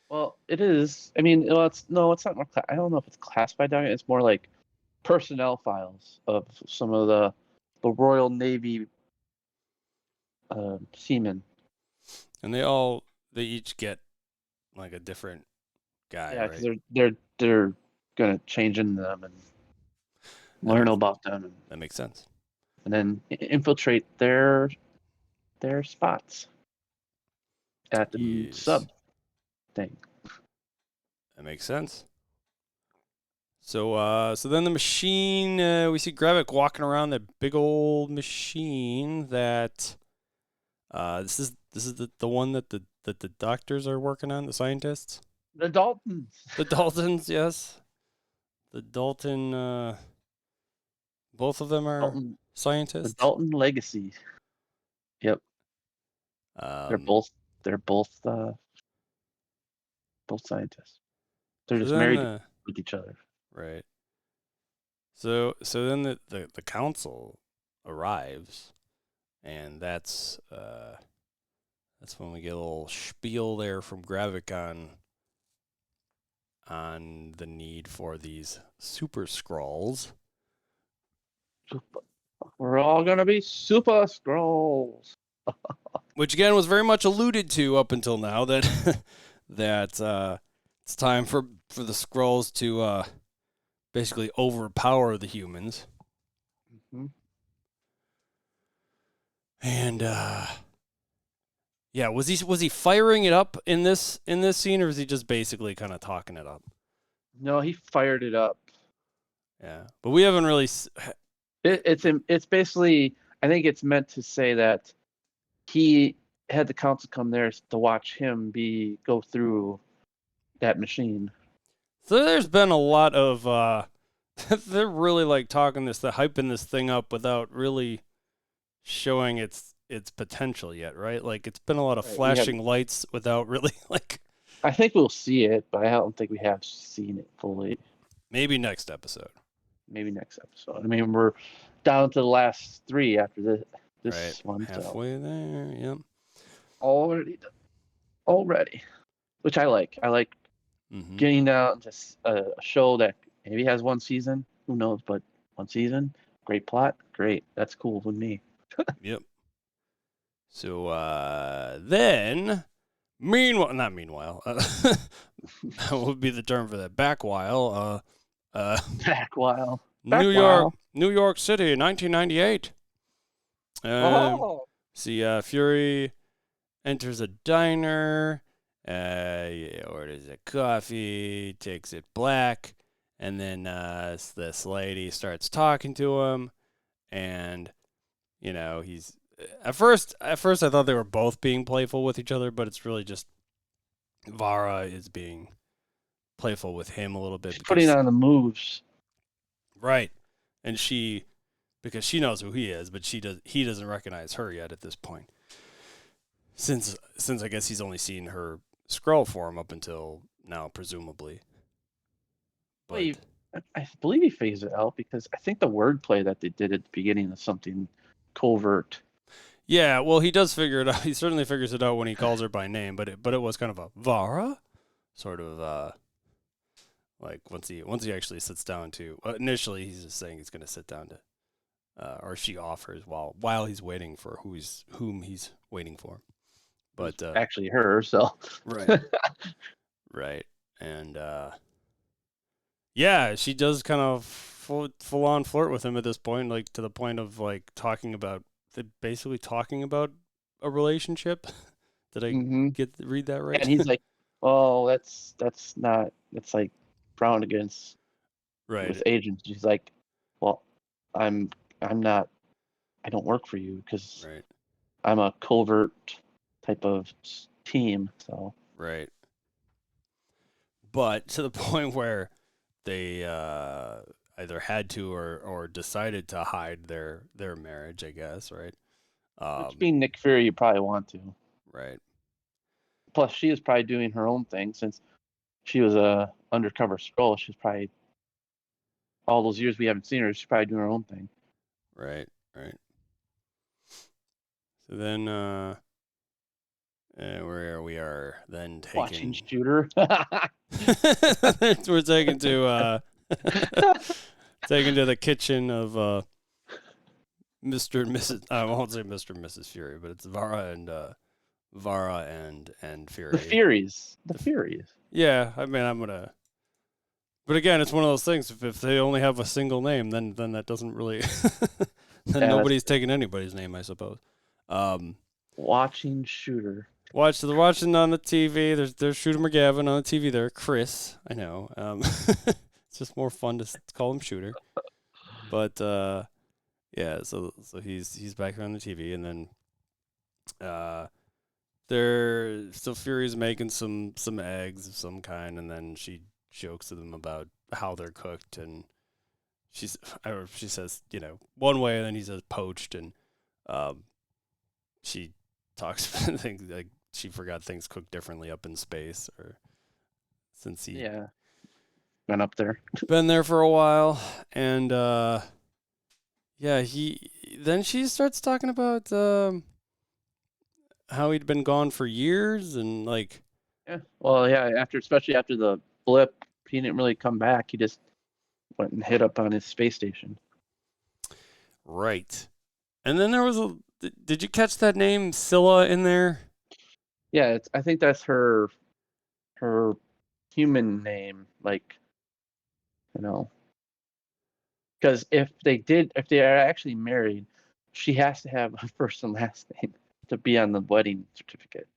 Well, it is. I mean, it's not more. I don't know if it's classified document. It's more like personnel files of some of the Royal Navy seamen. And they each get like a different guy. Yeah, because they're gonna change into them and learn about them. That makes sense. And then infiltrate their spots at the sub thing. That makes sense. So then the machine, we see Gravik walking around that big old machine that, this is the one that the doctors are working on, the scientists? The Daltons. The Daltons, yes. The Dalton, both of them are The scientists. Dalton legacy. Yep. They're both scientists. They're So just then married with each other. right. So then the council arrives, and that's when we get a little spiel there from Gravik on the need for these super scrolls. We're all gonna be super scrolls. Which again was very much alluded to up until now that it's time for the scrolls to basically overpower the humans. Mm-hmm. And yeah, was he firing it up in this scene, or was he just basically kind of talking it up? No, he fired it up. Yeah, but we haven't really. It's basically, I think it's meant to say that he had the council come there to watch him go through that machine. So there's been a lot of they're really like hyping this thing up without really showing its potential yet, right? Like it's been a lot of flashing lights without really like. I think we'll see it, but I don't think we have seen it fully. Maybe next episode. I mean, we're down to the last 3 after this right. one. Halfway there, yep. Already, which I like. I like getting down to a show that maybe has 1 season. Who knows? But 1 season, great plot, great. That's cool with me. Yep. So then, not meanwhile. That would be the term for that. Backwhile. Backwhile. New York City, 1998. See, Fury enters a diner. Orders a coffee, takes it black, and then this lady starts talking to him, and he's at first I thought they were both being playful with each other, but it's really just Varra is being playful with him a little bit. She's putting on the moves. Right. And because she knows who he is, but he doesn't recognize her yet at this point. Since I guess he's only seen her scroll form up until now, presumably. But I believe he phased it out because I think the wordplay that they did at the beginning is something covert. Yeah, well, he does figure it out. He certainly figures it out when he calls her by name, but it was kind of a Varra, sort of like once he actually sits down to. Initially, he's just saying he's going to sit down to, or she offers while he's waiting for whom he's waiting for. But actually, her. So right, right, and yeah, she does kind of full on flirt with him at this point, like to the point of like basically talking about a relationship. Did I read that right? And he's like, "Oh, that's like frowned against, right, with agents." She's like, "Well, I'm not. I don't work for you because I'm a covert type of team." So right, but to the point where they either had to or decided to hide their marriage, I guess, right? Which being Nick Fury, you probably want to. Right. Plus, she is probably doing her own thing since she was a undercover scroll. She's probably all those years we haven't seen her. She's probably doing her own thing. Right. So then, where we are then taking watching Shooter. We're taken to the kitchen of Mr. and Mrs. I won't say Mr. and Mrs. Fury, but it's Varra and Fury. The Furies. Yeah, I mean, but again, it's one of those things. If they only have a single name, then that doesn't really. Then nobody's taking anybody's name, I suppose. Watching Shooter. They're watching on the TV. There's Shooter McGavin on the TV there. Chris, I know. It's just more fun to call him Shooter. But yeah, so he's back there on the TV, and then so Fury's making some eggs of some kind, and then she jokes to them about how they're cooked, and she says, one way, and then he says poached, and she talks things like she forgot things cooked differently up in space, or since he been up there, been there for a while, and then she starts talking about how he'd been gone for years, and like, especially after the blip, he didn't really come back. He just went and hit up on his space station. Right. And then there was did you catch that name Scylla in there? Yeah, I think that's her human name, like, because if they are actually married, she has to have a first and last name to be on the wedding certificate.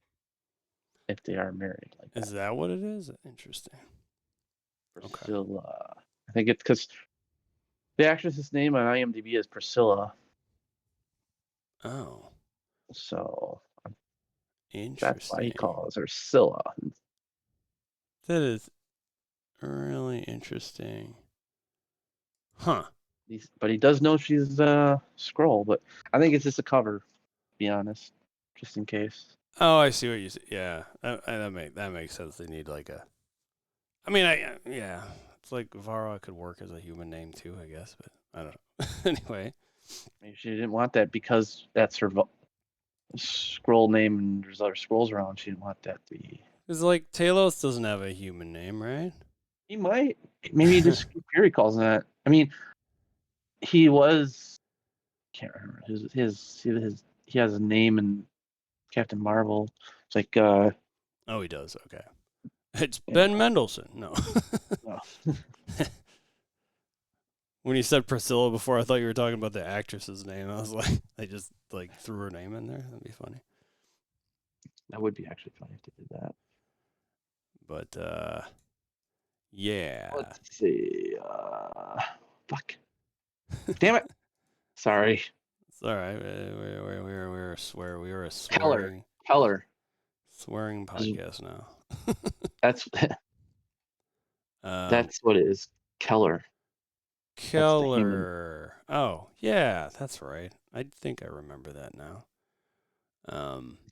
If they are married, like is that what it is? Interesting. Priscilla. Okay. I think it's because the actress's name on IMDb is Priscilla. Oh. So interesting. That's why he calls her Scylla. That is really interesting. Huh. But he does know she's a Skrull, but I think it's just a cover, to be honest, just in case. Oh, I see what you say. Yeah, that makes sense. They need like a. I mean, it's like Varra could work as a human name too, I guess, but I don't know. Anyway, maybe she didn't want that because that's her Skrull name, and there's other Skrulls around. She didn't want that to be. It's like Talos doesn't have a human name, right? He might. Maybe just Fury calls him that. I mean, he was. Can't remember he has a name in Captain Marvel. It's like. Oh, he does. Okay. It's Ben Mendelsohn. No. No. When you said Priscilla before, I thought you were talking about the actress's name. I was like, they just like threw her name in there. That'd be funny. That would be actually funny if they did that. But yeah. Let's see. Fuck. Damn it. Sorry. It's all right. We were a swearing. Keller. Swearing podcast now. That's what it is. Keller. Oh, yeah, that's right. I think I remember that now.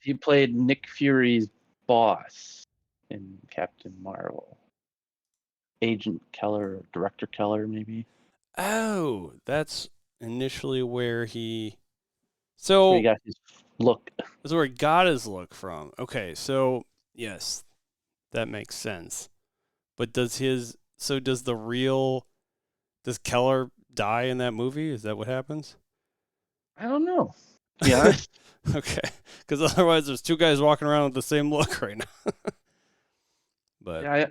He played Nick Fury's boss in Captain Marvel. Agent Keller, Director Keller, maybe. Oh, that's initially where he. So he got his look. That's where he got his look from. Okay, so yes, that makes sense. But does Keller die in that movie? Is that what happens? I don't know. Yeah. Okay, because otherwise there's two guys walking around with the same look right now. But I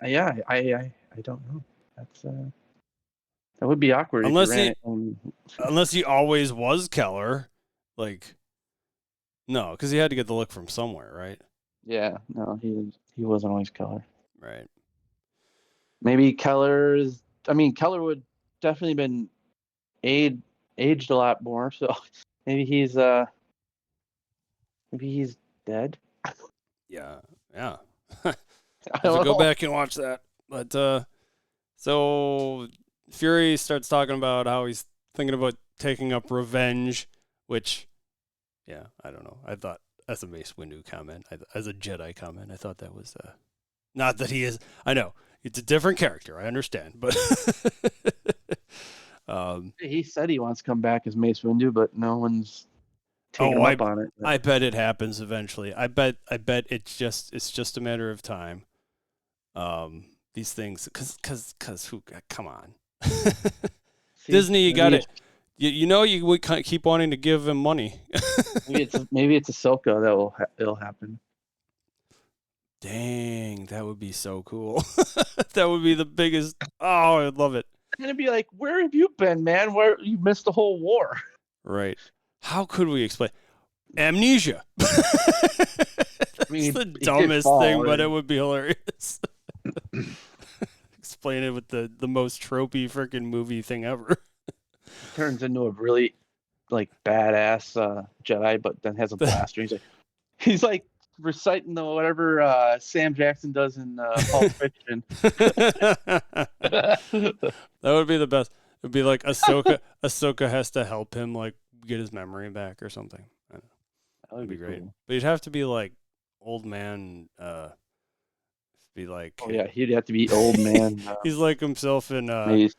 don't know. That's that would be awkward unless he always was Keller, like no, because he had to get the look from somewhere, right? Yeah, no, he wasn't always Keller. Right. Maybe Keller would definitely been aged a lot more, so maybe he's dead. Yeah. I have to go back and watch that. But so Fury starts talking about how he's thinking about taking up revenge, which, yeah, I don't know. I thought as a Mace Windu comment, as a Jedi comment, I thought that was not that he is. I know it's a different character. I understand, but he said he wants to come back as Mace Windu, but no one's taking him up on it. I bet it happens eventually. I bet it's just a matter of time. These things, cause who? Come on, Disney, you got it. You would keep wanting to give him money. maybe it's Ahsoka it'll happen. Dang, that would be so cool. That would be the biggest. Oh, I'd love it. I'm gonna be like, where have you been, man? Where you missed the whole war? Right. How could we explain amnesia? That's the dumbest thing, but it would be hilarious. explain it with the most tropey freaking movie thing ever. Turns into a really like badass Jedi, but then has a blaster. He's like reciting the whatever Sam Jackson does in Pulp Fiction. That would be the best. It would be like Ahsoka has to help him like get his memory back or something. That'd be great. Cool. But he'd have to be like old man. Be like. Oh yeah, he'd have to be old man. He's like himself in Mace.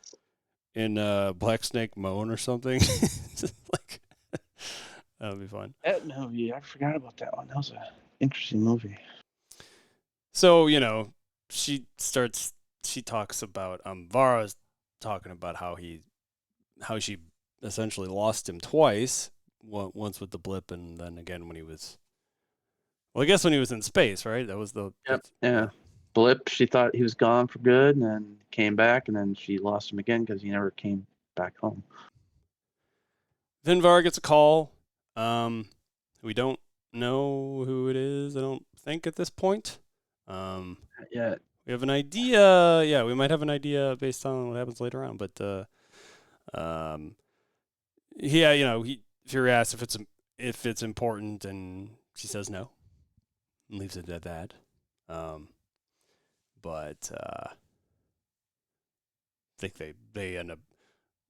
Black Snake Moan or something. Like that would be fun. That movie, I forgot about that one. That was an interesting movie. So she talks about Varra's talking about how she essentially lost him twice. Once with the blip, and then again when he was. Well, I guess when he was in space, right? That was the. Yep. Yeah. Blip. She thought he was gone for good, and then came back, and then she lost him again because he never came back home. Then Varra gets a call. We don't know who it is. I don't think at this point. Not yet. We have an idea. Yeah, we might have an idea based on what happens later on. But yeah, Fury asks if it's important, and she says no, and leaves it at that. But I think they end up.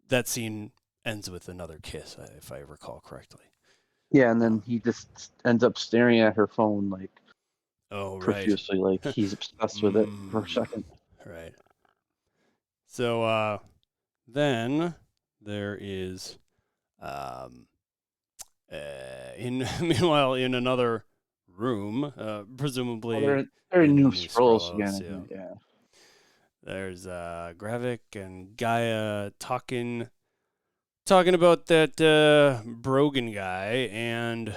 That scene ends with another kiss, if I recall correctly. Yeah, and then he just ends up staring at her phone like profusely, like he's obsessed with it for a second. Right. So then there is meanwhile in another room, presumably they're in New Scrolls again. Yeah. There's Gravik and Gaia talking about that Brogan guy and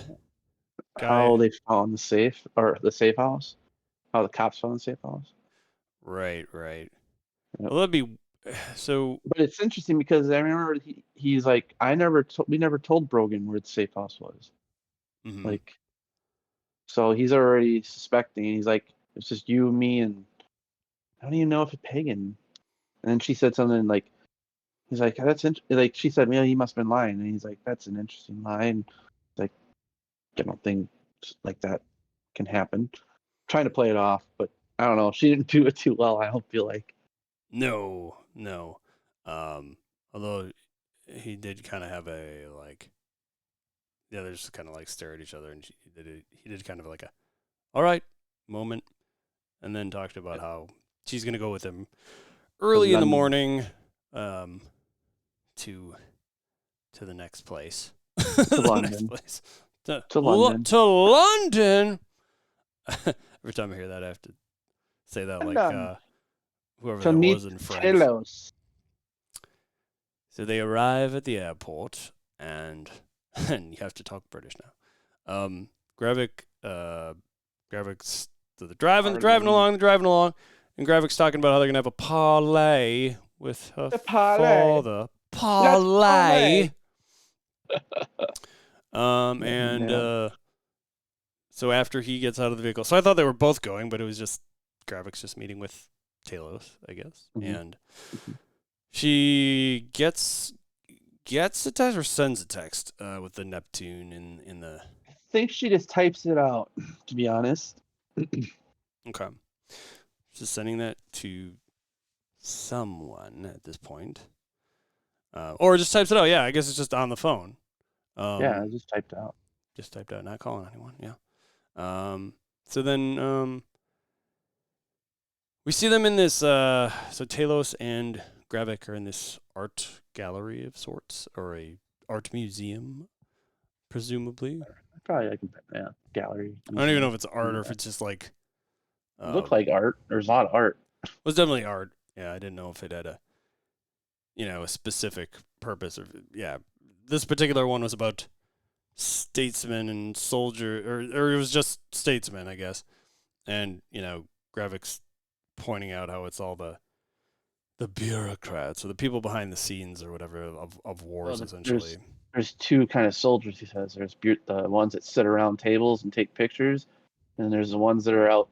how they found the safe or the safe house. How the cops found the safe house. Right. Yep. Well, that'd be so. But it's interesting because I remember he's like, we never told Brogan where the safe house was. Mm-hmm. Like, so he's already suspecting. He's like, it's just you, me, and I don't even know if it's Pagan. And then she said something like, he's like, like she said, he must have been lying. And he's like, that's an interesting lie. And like, I don't think like that can happen. Trying to play it off, but I don't know. She didn't do it too well. I don't feel like. No. Although he did kind of have a like, the others just kind of like stare at each other, and he did kind of like a, all right moment, and then talked about how she's gonna go with him early in the morning, to the next place, to London. To London. Every time I hear that, I have to say that like whoever that was in Friends. Talos. So they arrive at the airport, and you have to talk British now. Gravik's driving along, and Gravik's talking about how they're gonna have a parley with her father. Parley. So after he gets out of the vehicle, so I thought they were both going, but it was just Gravik's just meeting with Talos, I guess, and she gets a text or sends a text with the Neptune in the. I think she just types it out, to be honest. Okay, just sending that to someone at this point, or just types it out. Yeah, I guess it's just on the phone. Yeah, I just typed out. Just typed out, not calling anyone. Yeah. So then we see them in this. So Talos and Gravik are in this art gallery of sorts, or a art museum, presumably. Probably like gallery. I don't even know if it's art or if it's just like. It looked like art. There's a lot of art. It was definitely art. Yeah, I didn't know if it had a specific purpose. Or this particular one was about statesmen and soldier, or it was just statesmen, I guess. And Gravik's pointing out how it's all the bureaucrats or the people behind the scenes or whatever of wars, essentially. There's two kind of soldiers, he says. There's the ones that sit around tables and take pictures, and there's the ones that are out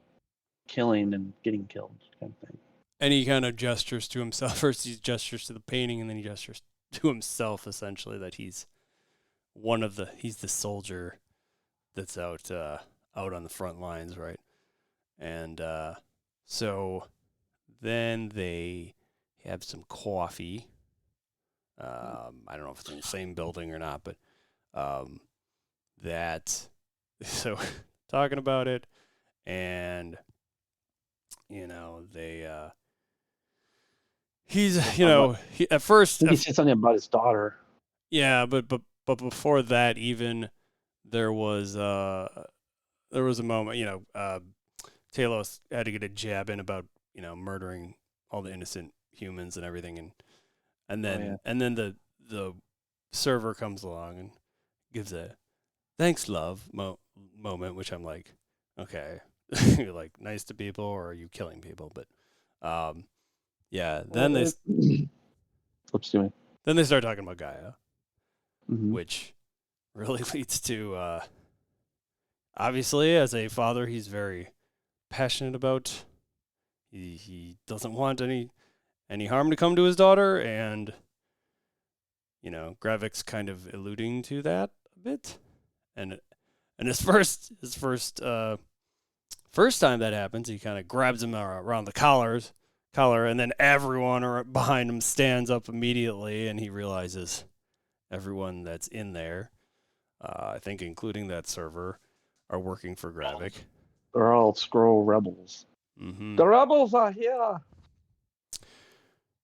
killing and getting killed, kind of thing. And he kind of gestures to himself. First, he gestures to the painting, and then he gestures to himself, essentially, that he's he's the soldier that's out on the front lines, right? And so then they have some coffee. I don't know if it's in the same building or not, but that so talking about it, and they he's he at first I think he said something about his daughter. yeah, but before that, even there was a moment, Talos had to get a jab in about murdering all the innocent humans and everything, and then the server comes along and gives a thanks love moment, which I'm like, okay, you're like nice to people, or are you killing people? But yeah, then they start talking about Gaia, which really leads to obviously, as a father, he's very passionate about. He doesn't want any harm to come to his daughter, and Gravik's kind of alluding to that a bit. And his first time that happens, he kind of grabs him around the collar, and then everyone behind him stands up immediately, and he realizes everyone that's in there, I think including that server, are working for Gravik. They're all Skrull rebels. Mm-hmm. The rebels are here.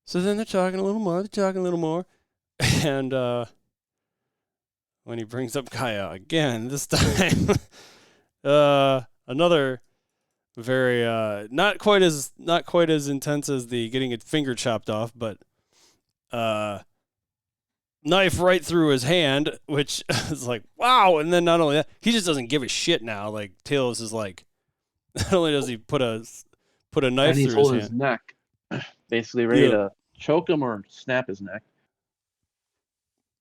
So then they're talking a little more, and when he brings up Gaia again, this time, another very not quite as intense as the getting a finger chopped off, but knife right through his hand, which is like, wow. And then not only that, he just doesn't give a shit now. Like Talos is like, not only does he put a knife through his hand, neck, basically ready to choke him or snap his neck.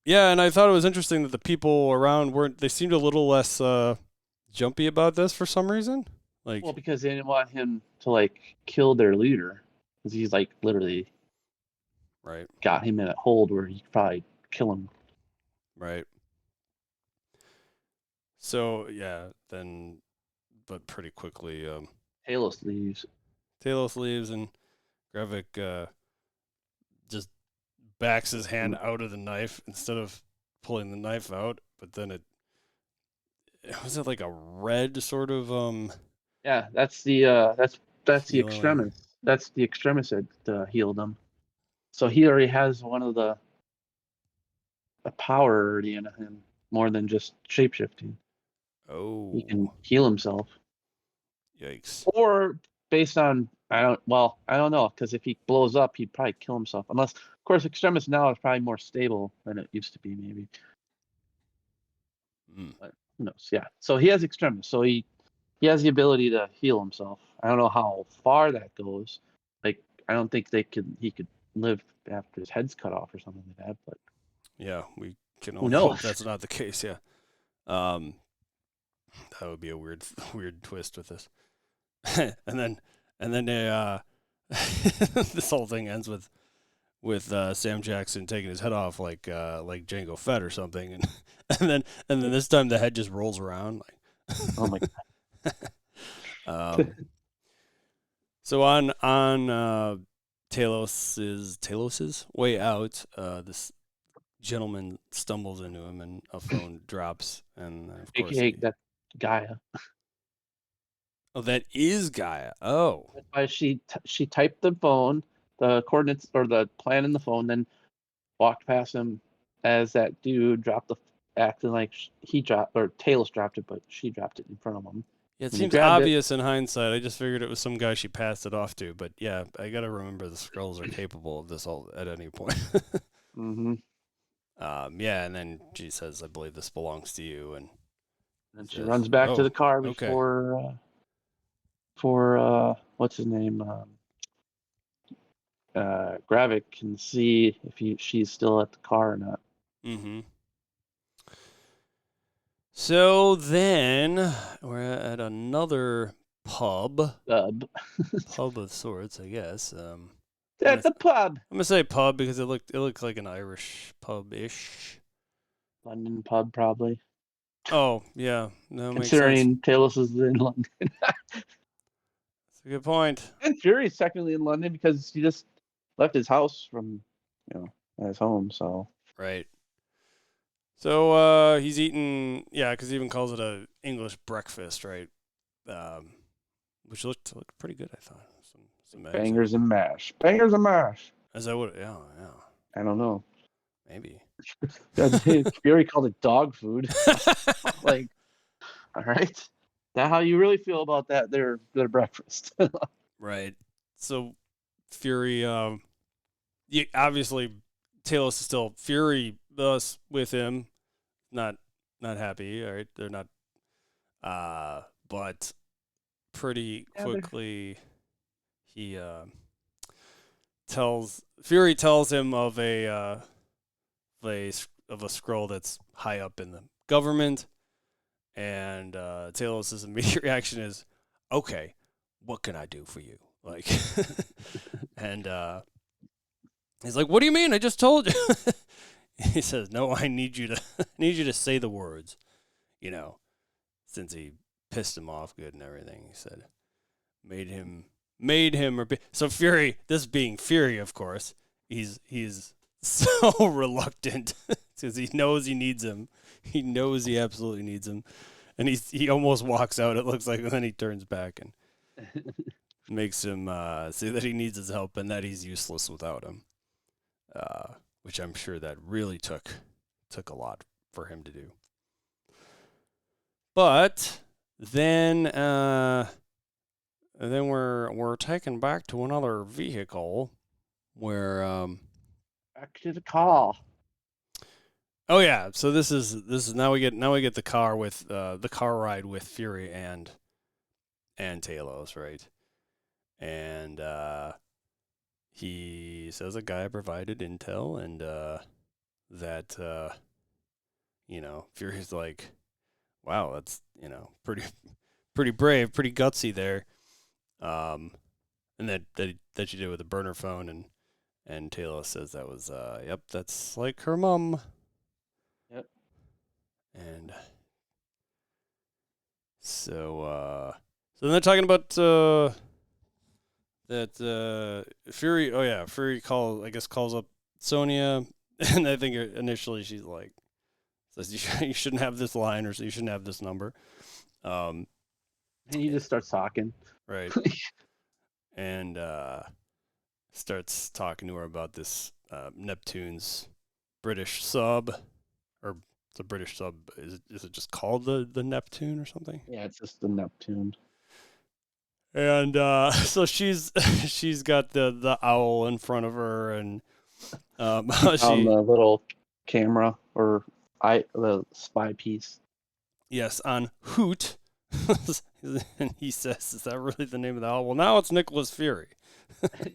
Yeah, and I thought it was interesting that the people around they seemed a little less jumpy about this for some reason. Well, because they didn't want him to kill their leader, because he's literally got him in a hold where he could probably kill him. Right. So yeah, then, but pretty quickly, Talos leaves. And Gravik just backs his hand out of the knife instead of pulling the knife out. But then it was like a red sort of Yeah, that's the extremis. That's the extremis that healed him. So he already has one of the power already in him, more than just shapeshifting. Oh, he can heal himself. Yikes! Or based on I don't know, because if he blows up, he'd probably kill himself. Unless, of course, extremis now is probably more stable than it used to be, maybe. But who knows? Yeah. So he has extremis. So he has the ability to heal himself. I don't know how far that goes. I don't think he could live after his head's cut off or something like that. But yeah, we can only hope that's not the case. Yeah. That would be a weird twist with this. and then they this whole thing ends with Sam Jackson taking his head off like Jango Fett or something, and then this time the head just rolls around like. Oh my god. So on Talos's way out, this gentleman stumbles into him and a phone drops, and of course that's Gaia. Oh, that is Gaia. Oh, that's why she typed the phone, the coordinates or the plan in the phone, then walked past him as that dude dropped acting like he dropped, or Talos dropped it, but she dropped it in front of him. Yeah, it seems obvious in hindsight. I just figured it was some guy she passed it off to, but yeah, I gotta remember the Skrulls are capable of this all at any point. Mm-hmm. Yeah, and then she says, "I believe this belongs to you," and she runs back to the car before what's his name, Gravik can see if she's still at the car or not. Mm-hmm. So then we're at another pub. Pub. Pub of sorts, I guess. At the pub. I'm gonna say pub because it looked like an Irish pub-ish. London pub, probably. Oh yeah, no, makes sense. Considering Talos is in London. That's a good point. And Fury's technically in London because he just left his house from, his home. So Right. So he's eating, because he even calls it a English breakfast, right? Which looked pretty good, I thought. Some eggs. Bangers and mash. Bangers and mash. As I would, yeah. I don't know. Maybe. Fury called it dog food. Like, all right, that how you really feel about that? Their breakfast. Right. So Fury, obviously, Talos is still furious with him. Not happy. All right, they're not. But pretty quickly, he Fury tells him of a scroll that's high up in the government, and Talos' immediate reaction is, "Okay, what can I do for you?" Like, and he's like, "What do you mean? I just told you." He says, "No, I need you to say the words." Since he pissed him off good and everything, he said, made him so Fury. This being Fury, of course, he's so reluctant because he knows he needs him. He knows he absolutely needs him, and he almost walks out. It looks like, and then he turns back and makes him say that he needs his help and that he's useless without him. Which I'm sure that really took a lot for him to do. But then we're taken back to another vehicle where back to the car. Oh yeah, so this is now we get the car with the car ride with Fury and Talos, right? And he says a guy provided intel, and that Fury's like, wow, that's pretty brave, pretty gutsy there, and that you did with a burner phone, and Talos says that was yep, that's like her mom. Yep. And so then they're talking about that Fury. Oh yeah, Fury calls up Sonya, and I think initially she's like, says you shouldn't have this line, or you shouldn't have this number. And he just starts talking. Right. And starts talking to her about this Neptune's British sub, or it's a British sub. Is it just called the Neptune or something? Yeah, it's just the Neptune. And so she's got the owl in front of her, and on the little camera or the spy piece. Yes, on Hoot. And he says, "Is that really the name of the owl?" Well, now it's Nicholas Fury.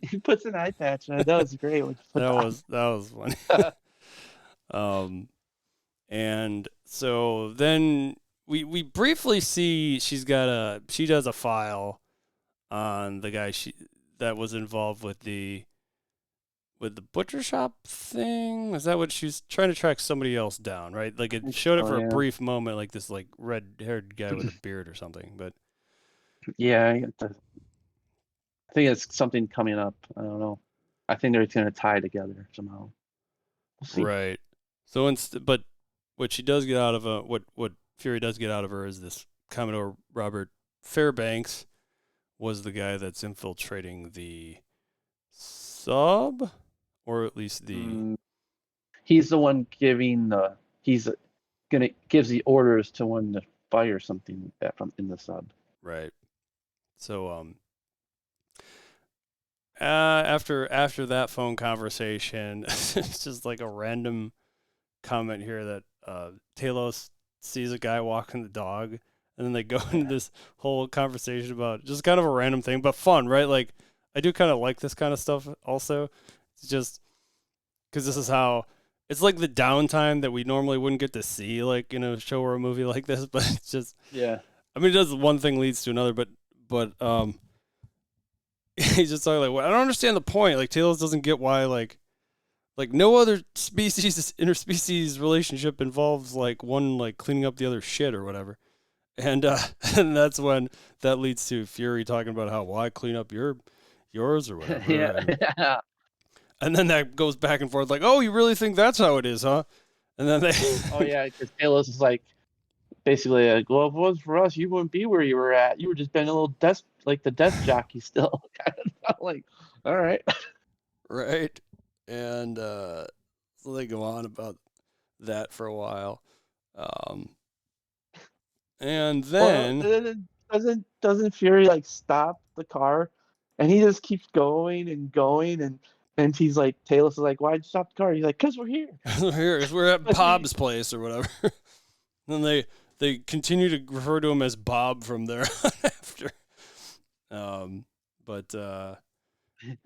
He puts an eye patch on it. That was great. That was funny. And so then we briefly see she does a file on the guy that was involved with the butcher shop thing. Was that what she's trying to track somebody else down, right? Like it showed it for a brief moment, like this like red-haired guy with a beard or something. But yeah, I think it's something coming up. I don't know. I think they're going to tie together somehow. We'll see. Right. So but what she does get out of what Fury does get out of her is this Commodore Robert Fairbanks was the guy that's infiltrating the sub, or at least the. He's the one giving gives the orders to when to fire something from in the sub. Right. So after that phone conversation, it's just like a random comment here that Talos sees a guy walking the dog, and then they go into this whole conversation about just kind of a random thing, but fun, right? Like I do kind of like this kind of stuff also. It's just because this is how it's like the downtime that we normally wouldn't get to see, like in a show or a movie like this. But it's just, yeah. I mean, it does one thing leads to another, but but he's just talking like, well, I don't understand the point. Like Talos doesn't get why like no other species interspecies relationship involves like one like cleaning up the other shit or whatever. And and that's when that leads to Fury talking about how I clean up yours or whatever. Yeah. And then that goes back and forth like, oh, you really think that's how it is, huh? And then they Oh yeah, because Talos is like basically like, well, if it was for us, you wouldn't be where you were at. You were just being a little the desk jockey still. Kind of like, all right. right. And so they go on about that for a while. And Well, then doesn't Fury like stop the car, and he just keeps going and going, and he's like, Talos is like, why'd you stop the car? He's like, cause we're here. we're at Bob's place or whatever. Then they continue to refer to him as Bob from there on after.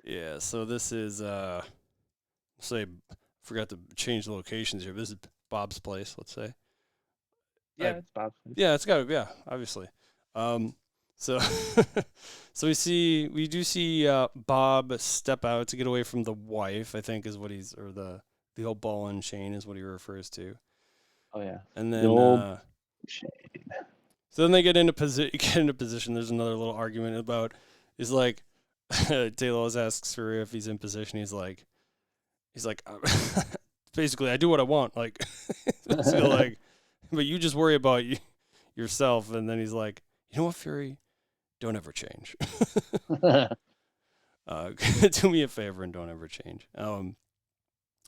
Yeah, so this is say forgot to change the locations here. This is Bob's place, let's say. Yeah, it's Bob's. Yeah, it's got to, yeah, obviously. So so we do see Bob step out to get away from the wife, I think is what he's, or the old ball and chain is what he refers to. Oh yeah. And then The old chain. so then they get into position. There's another little argument about is like Talos asks Fury if he's in position. He's like basically I do what I want. Like so like, but you just worry about yourself. And then he's like, you know what, Fury, don't ever change. Do me a favor and don't ever change.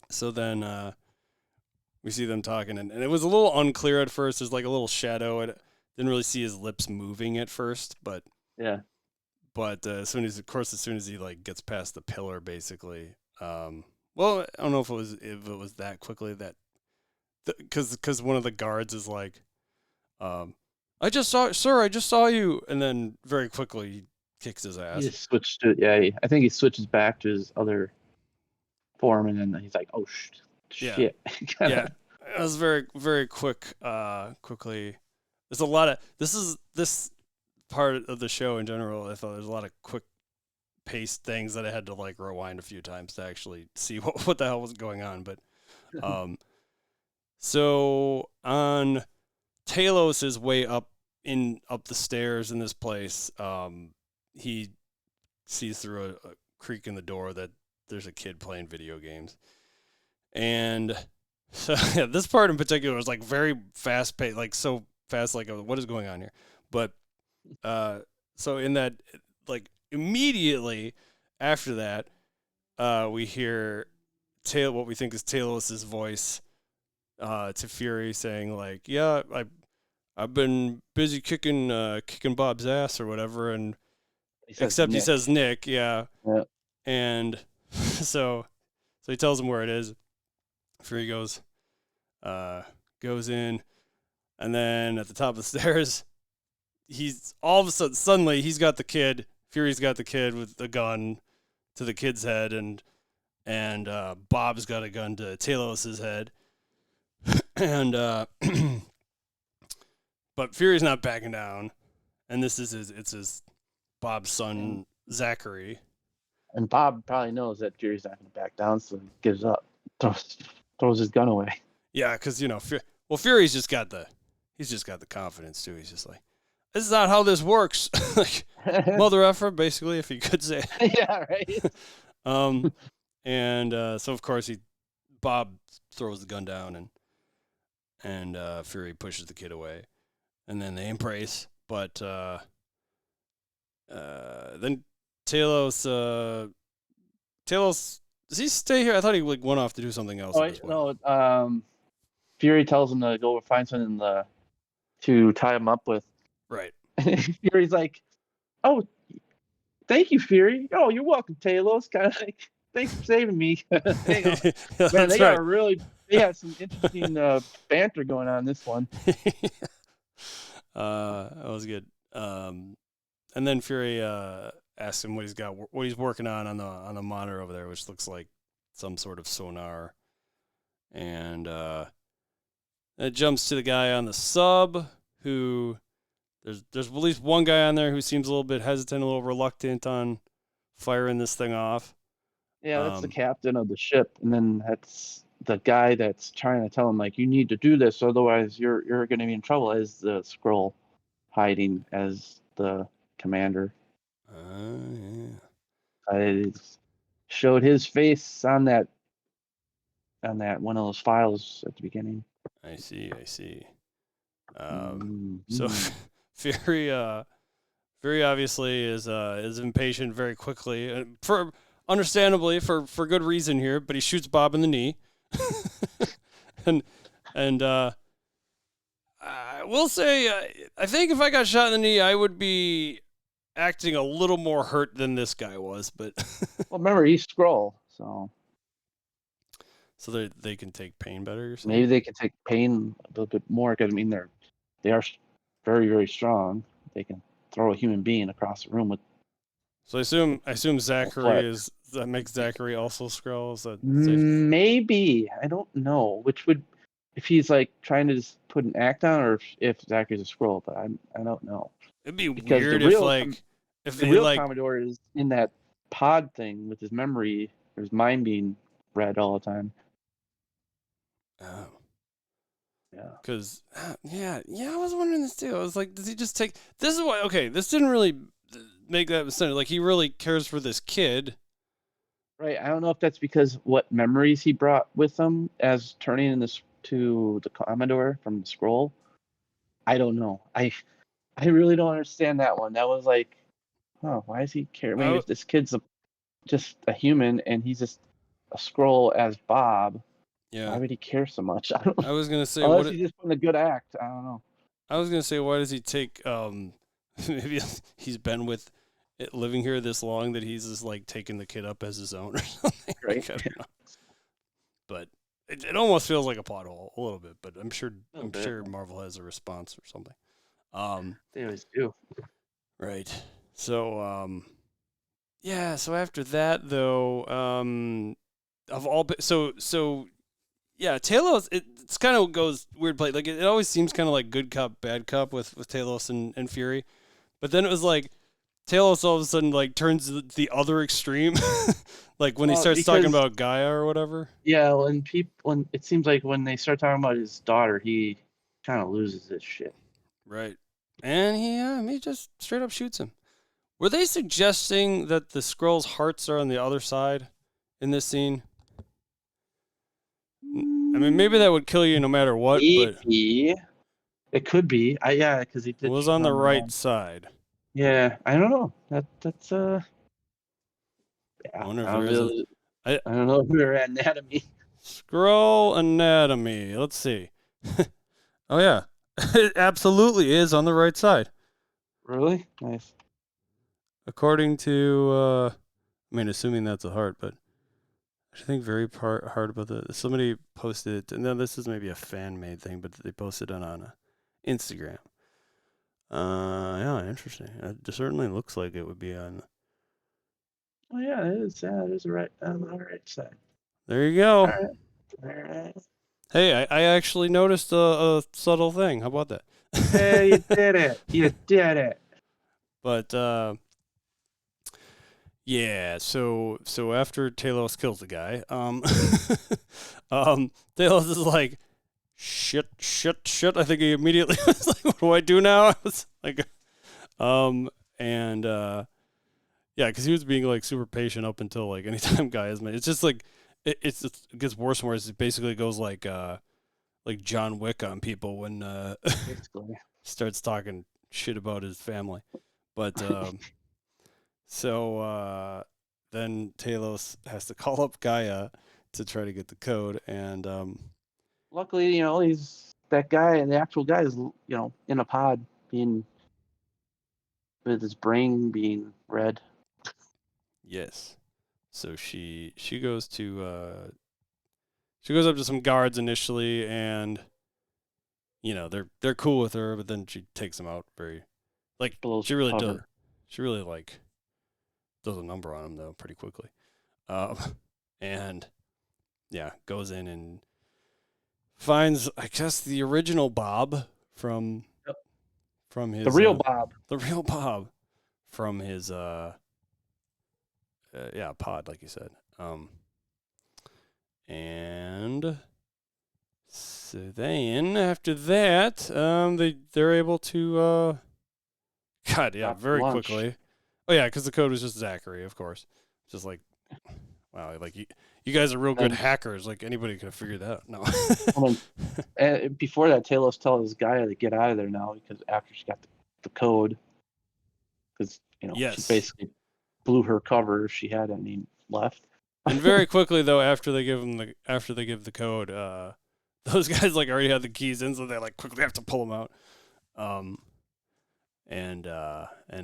So then we see them talking, and it was a little unclear at first. There's like a little shadow. It didn't really see his lips moving at first, but yeah. But as soon as he like gets past the pillar, basically. Well, I don't know if it was that quickly that, because one of the guards is like, I just saw you, and then very quickly he kicks his ass. He just switched to I think he switches back to his other form, and then he's like, oh shit. Yeah, it was very very quick. Quickly, there's a lot of this part of the show in general. I thought there's a lot of quick paced things that I had to like rewind a few times to actually see what the hell was going on. But so on Talos' way up the stairs in this place, he sees through a creak in the door that there's a kid playing video games. And so yeah, this part in particular was like very fast paced, like so fast, like what is going on here? But so in that, like immediately after that, we hear what we think is Talos' voice to Fury saying like, yeah, I've been busy kicking Bob's ass or whatever, and he says Nick, yeah. And so he tells him where it is. Fury goes in, and then at the top of the stairs, he's all of a sudden suddenly he's got the kid. Fury's got the kid with the gun to the kid's head, and Bob's got a gun to Talos's head, and but Fury's not backing down, and this is his Bob's son Zachary. And Bob probably knows that Fury's not going to back down, so he gives up, throws his gun away. Yeah, because Fury's just got the confidence too. He's just like, this is not how this works. Like, mother effer, basically, if you could say. Yeah, right. And so of course Bob throws the gun down, and Fury pushes the kid away, and then they embrace. But then Talos, does he stay here? I thought he like went off to do something else. No, Fury tells him to go find something to tie him up with. Right. Fury's like, oh, thank you, Fury. Oh, you're welcome, Talos. Kind of like, thanks for saving me. Man, they have some interesting banter going on in this one. That was good. And then Fury asks him what he's working on the monitor over there, which looks like some sort of sonar. And it jumps to the guy on the sub who There's at least one guy on there who seems a little bit hesitant, a little reluctant on firing this thing off. Yeah, that's the captain of the ship, and then that's the guy that's trying to tell him like you need to do this, otherwise you're going to be in trouble. As the scroll hiding as the commander. Yeah. I showed his face on that one of those files at the beginning. I see. Mm-hmm. So Fury obviously is impatient very quickly, for understandably for good reason here, but he shoots Bob in the knee, and I will say I think if I got shot in the knee, I would be acting a little more hurt than this guy was, but well, remember he's Skrull, so they can take pain better. You're saying? Maybe they can take pain a little bit more because I mean they are very, very strong. They can throw a human being across the room with. So I assume Zachary that makes Zachary also Skrull. Is that safe? Maybe, I don't know which would, if he's like trying to just put an act on, or if Zachary's a Skrull, but I don't know. It'd be because weird if the real Commodore is in that pod thing with his memory, or his mind being read all the time. Oh. Yeah. Because, I was wondering this too. I was like, does he just take... This is why... Okay, this didn't really make that sense. Like, he really cares for this kid. Right. I don't know if that's because what memories he brought with him as turning to the Commodore from the scroll. I don't know. I really don't understand that one. That was like, oh, why does he care? Maybe if this kid's just a human and he's just a scroll as Bob, why would he care so much? I was gonna say, unless he's just putting a good act. I don't know. I was gonna say, why does he take? Maybe he's been with it living here this long that he's just like taking the kid up as his own or something. Right. I don't know. But it almost feels like a plot hole a little bit. But I'm sure Marvel has a response or something. They always do. Right. So so after that though, of all Talos, it's kind of goes weird play. Like it always seems kind of like good cop, bad cop with Talos and Fury, but then it was like Talos all of a sudden like turns the other extreme, like when he starts talking about Gaia or whatever. Yeah, when it seems like when they start talking about his daughter, he kind of loses his shit. Right, and he just straight up shoots him. Were they suggesting that the Skrull's hearts are on the other side in this scene? I mean, maybe that would kill you no matter what. Maybe. But it could be. Because he did. It was on the right side. Yeah, I don't know. That's I wonder if there is. I don't know if we're anatomy. Skrull anatomy. Let's see. Oh yeah, it absolutely is on the right side. Really? Nice. According to, assuming that's a heart, but I think very hard about that. Somebody posted it, and then this is maybe a fan-made thing, but they posted it on Instagram. Yeah, interesting. It certainly looks like it would be on. Oh yeah, it is. Yeah, it is on the right side. There you go. All right. Hey, I actually noticed a subtle thing. How about that? Hey, you did it. You did it. But yeah. So after Talos kills the guy, Talos is like, shit. I think he immediately was like, what do I do now? I was like, because he was being like super patient up until like anytime Guy is made. It's just like it gets worse and worse. It basically goes like John Wick on people when starts talking shit about his family. But then Talos has to call up Gaia to try to get the code, and luckily, he's that guy, and the actual guy is, in a pod, being with his brain being read. Yes. So she goes to she goes up to some guards initially, and they're cool with her, but then she takes them out very like she really does. She really like does a number on him though pretty quickly, and goes in and finds I guess the original Bob from from his The real Bob. The real Bob from his pod, like you said. And so then after that, they're able to very Launch. quickly. Oh yeah, because the code was just Zachary, of course. Just like, wow, like you guys are real good hackers. Like anybody could have figured that out. No. And before that, Talos tells this guy to get out of there now because after she got the code, because she basically blew her cover if she had any left. And very quickly though, after they give the code, those guys like already have the keys in, so they like quickly have to pull them out. And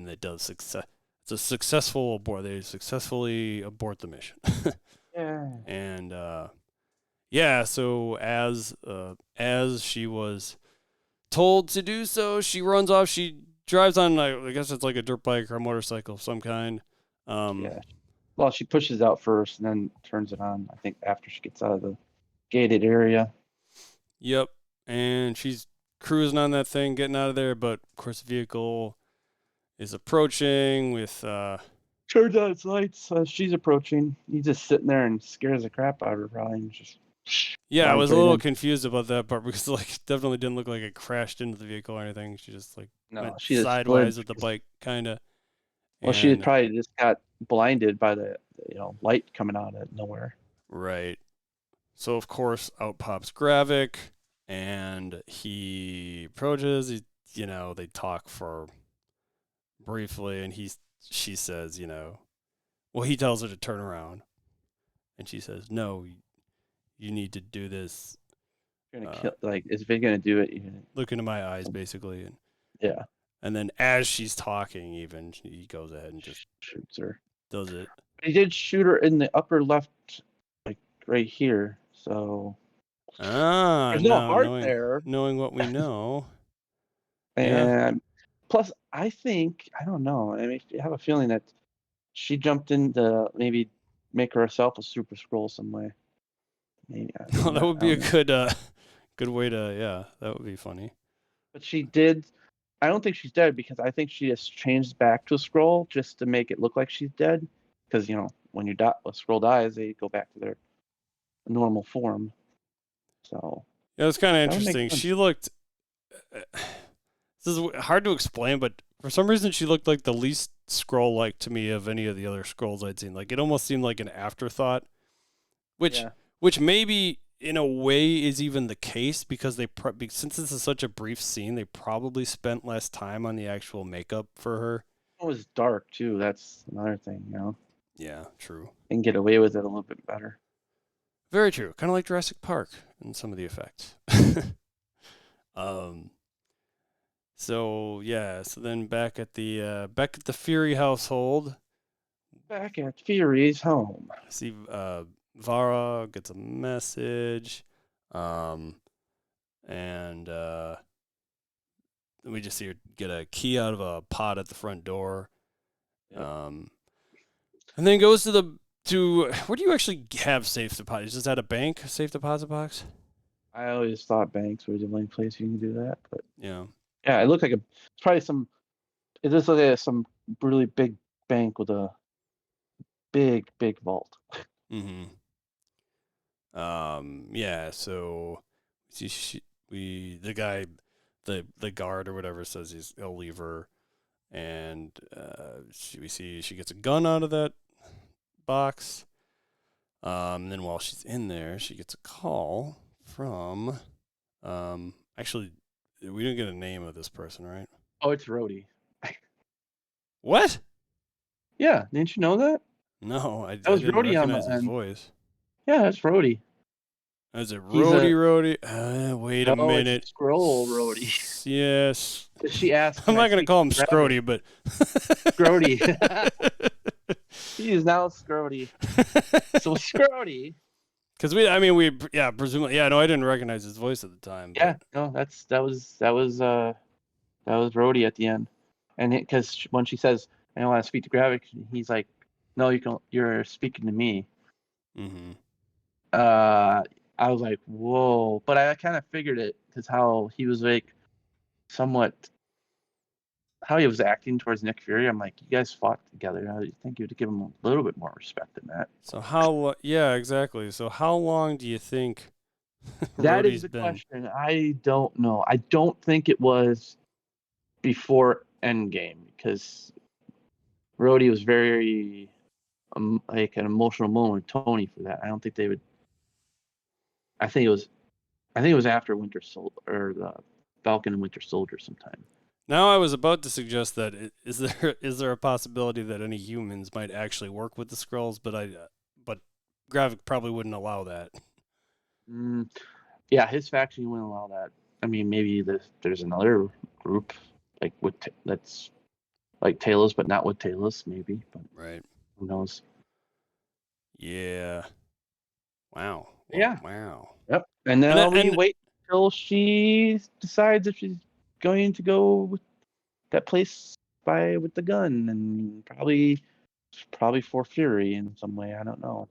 it does success. It's a successful abort. They successfully abort the mission. Yeah. And so as she was told to do so, she runs off. She drives on, I guess it's like a dirt bike or a motorcycle of some kind. Yeah. Well, she pushes out first and then turns it on, I think, after she gets out of the gated area. Yep. And she's cruising on that thing, getting out of there, but of course the vehicle is approaching with turns on its lights as she's approaching. He's just sitting there and scares the crap out of her, probably. And just I was a little confused about that part because like definitely didn't look like it crashed into the vehicle or anything. She just like went sideways with the bike, kind of. Well, she probably just got blinded by the light coming out of nowhere. Right. So of course out pops Gravik, and he approaches. They talk for briefly, and she says, he tells her to turn around, and she says, "No, you need to do this. You're gonna kill. Like, if you're gonna do it, look into my eyes, basically." And yeah. And then as she's talking, even he goes ahead and just shoots her. Does it? He did shoot her in the upper left, like right here. So there's no heart there. Knowing what we know, and plus, I don't know. I mean, I have a feeling that she jumped in to maybe make herself a super scroll some way. Maybe that would be a good way to. That would be funny. But she did. I don't think she's dead because I think she just changed back to a scroll just to make it look like she's dead. Because when a scroll dies, they go back to their normal form. So yeah, it's kind of interesting. She looked. This is hard to explain, but for some reason, she looked like the least scroll-like to me of any of the other scrolls I'd seen. Like it almost seemed like an afterthought, which maybe in a way is even the case because since this is such a brief scene, they probably spent less time on the actual makeup for her. It was dark too. That's another thing, Yeah, true. And get away with it a little bit better. Very true. Kind of like Jurassic Park in some of the effects. So then back at the Fury household. Back at Fury's home. I see Varra gets a message, and we just see her get a key out of a pod at the front door, and then goes to where do you actually have safe deposits? Is that a bank safe deposit box? I always thought banks were the only place you can do that, but yeah, it looked like it looks like some really big bank with a big vault. Mm-hmm. So the guy, the guard or whatever says he'll leave her, and we see she gets a gun out of that box. And then while she's in there, she gets a call from actually we didn't get a name of this person, right? Oh, it's Rhodey. What? Yeah, didn't you know that? No, I was didn't Rhodey recognize his voice. Yeah, that's Rhodey. Is it Rhodey? Wait a minute. It's Scroll Rhodey. Yes. She asked. I'm not going to call him Scrody, but Scrody. He is now Scrody. So Scrody. Because presumably, I didn't recognize his voice at the time. Yeah, no, that was Rhodey at the end, and because when she says, "I want to speak to Gravik," he's like, "No, you're speaking to me." Mm-hmm. I was like, "Whoa!" But I kind of figured it because how he was like, somewhat how he was acting towards Nick Fury, I'm like, you guys fought together. I think you'd give him a little bit more respect than that. So yeah, exactly. So how long do you think That is Rhodey's the been? question. I don't know. I don't think it was before Endgame because Rhodey was very like an emotional moment with Tony for that. I don't think they would. I think it was. I think it was after Winter Soldier or the Falcon and Winter Soldier sometime. Now I was about to suggest that is there a possibility that any humans might actually work with the Skrulls, but Gravik probably wouldn't allow that. Yeah, his faction wouldn't allow that. I mean, maybe there's another group like that's like Talos, but not with Talos, maybe. But Right. who knows? Yeah. Wow. Well, Yeah. wow. Yep. And And now we and wait till she decides if she's going to go with that place with the gun, and probably for Fury in some way. I don't know.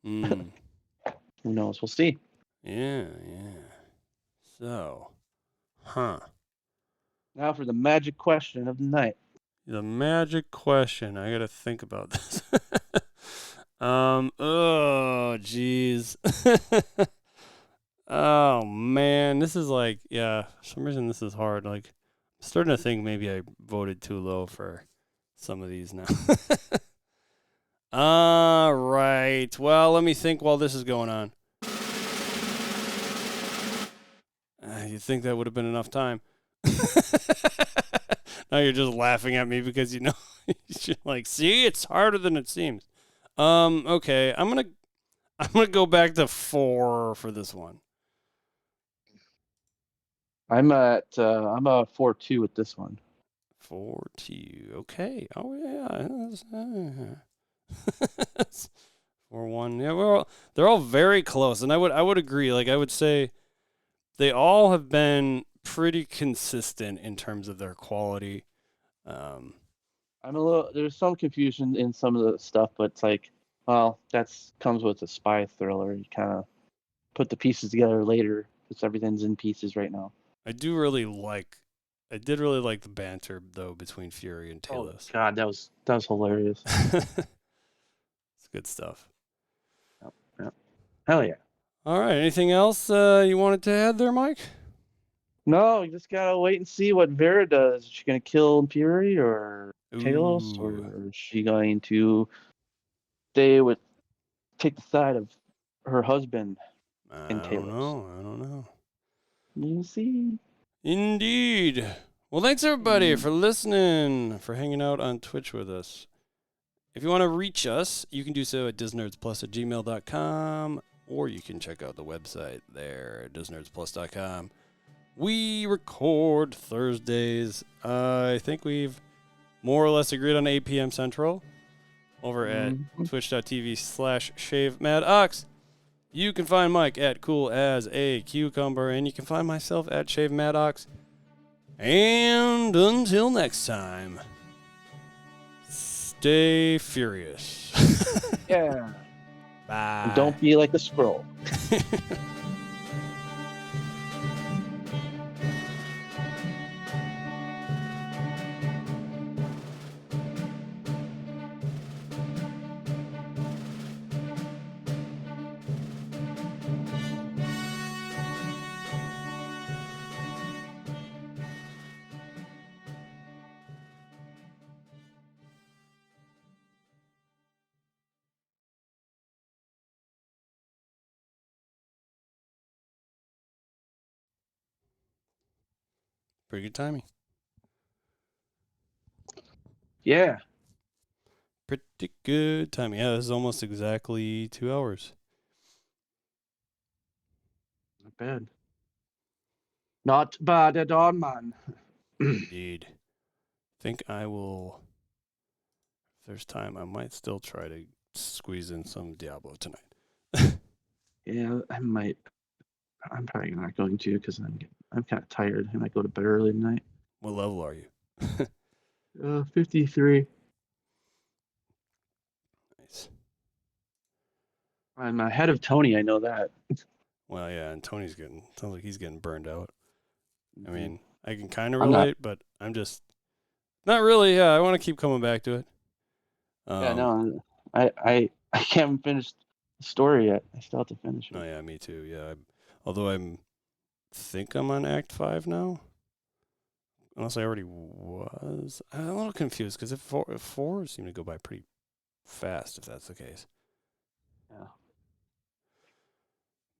mm, Who knows? We'll see. yeah, yeah. So, huh. Now for the magic question of the night. The magic question. I gotta think about this. Oh, jeez. Oh man, this is like, yeah. For some reason, this is hard. Like, I'm starting to think maybe I voted too low for some of these now. All right. Well, let me think while this is going on. You think that would have been enough time? Now you're just laughing at me because you know you're like, see, it's harder than it seems. Okay, I'm gonna go back to 4 for this one. I'm a 4-2 with this one. 4-2. Okay. Oh yeah. 4-1. Yeah, they're all very close, and I would agree. Like I would say, they all have been pretty consistent in terms of their quality. There's some confusion in some of the stuff, but it's like, well, that's comes with a spy thriller. You kind of put the pieces together later because everything's in pieces right now. I did really like the banter though between Fury and Talos. Oh God, that was hilarious. It's good stuff. Yep, yep. Hell yeah. All right. Anything else you wanted to add there, Mike? No, you just gotta wait and see what Varra does. Is she gonna kill Fury or Talos, Ooh. or is she going to take the side of her husband in Talos? I don't know. You see. Indeed. Well, thanks everybody for listening, for hanging out on Twitch with us. If you want to reach us, you can do so at disnerdsplus@gmail.com, or you can check out the website there at disnerdsplus.com. We record Thursdays. I think we've more or less agreed on 8 p.m. Central over at twitch.tv/ShaveMadOx. You can find Mike at Cool as a Cucumber, and you can find myself at ShaveMadOx. And until next time, stay furious. Yeah. Bye. And don't be like a Skrull. Pretty good timing. Yeah. Pretty good timing. Yeah, this is almost exactly 2 hours. Not bad. Not bad at all, man. Indeed. Think I will. If there's time, I might still try to squeeze in some Diablo tonight. Yeah, I might. I'm probably not going to because I'm kind of tired. I might go to bed early tonight. What level are you? 53. Nice. I'm ahead of Tony. I know that. Well, yeah, and sounds like he's getting burned out. I mean, I can kind of I'm not. relate, but I'm just Not really. Yeah, I want to keep coming back to it. Yeah, no, I haven't finished the story yet. I still have to finish it. Oh yeah, me too. Yeah, although think I'm on Act 5 now. Unless I already was. I'm a little confused because if four seem to go by pretty fast, if that's the case. Yeah.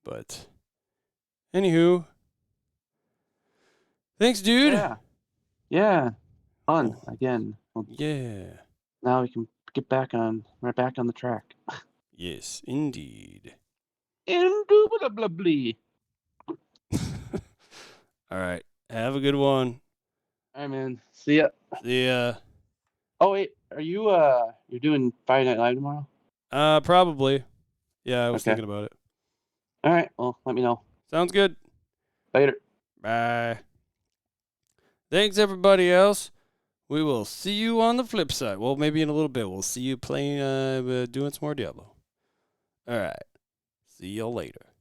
But, anywho, thanks, dude. Yeah. Fun Cool. again. Well, Yeah. now we can get back on the track. Yes, indeed. Indubitably. All right. Have a good one. All right, man. See ya. See ya. Oh wait, are you you're doing Friday Night Live tomorrow? Probably. Yeah, I was Okay. thinking about it. All right. Well, let me know. Sounds good. Later. Bye. Thanks, everybody else. We will see you on the flip side. Well, maybe in a little bit. We'll see you playing, doing some more Diablo. All right. See you later.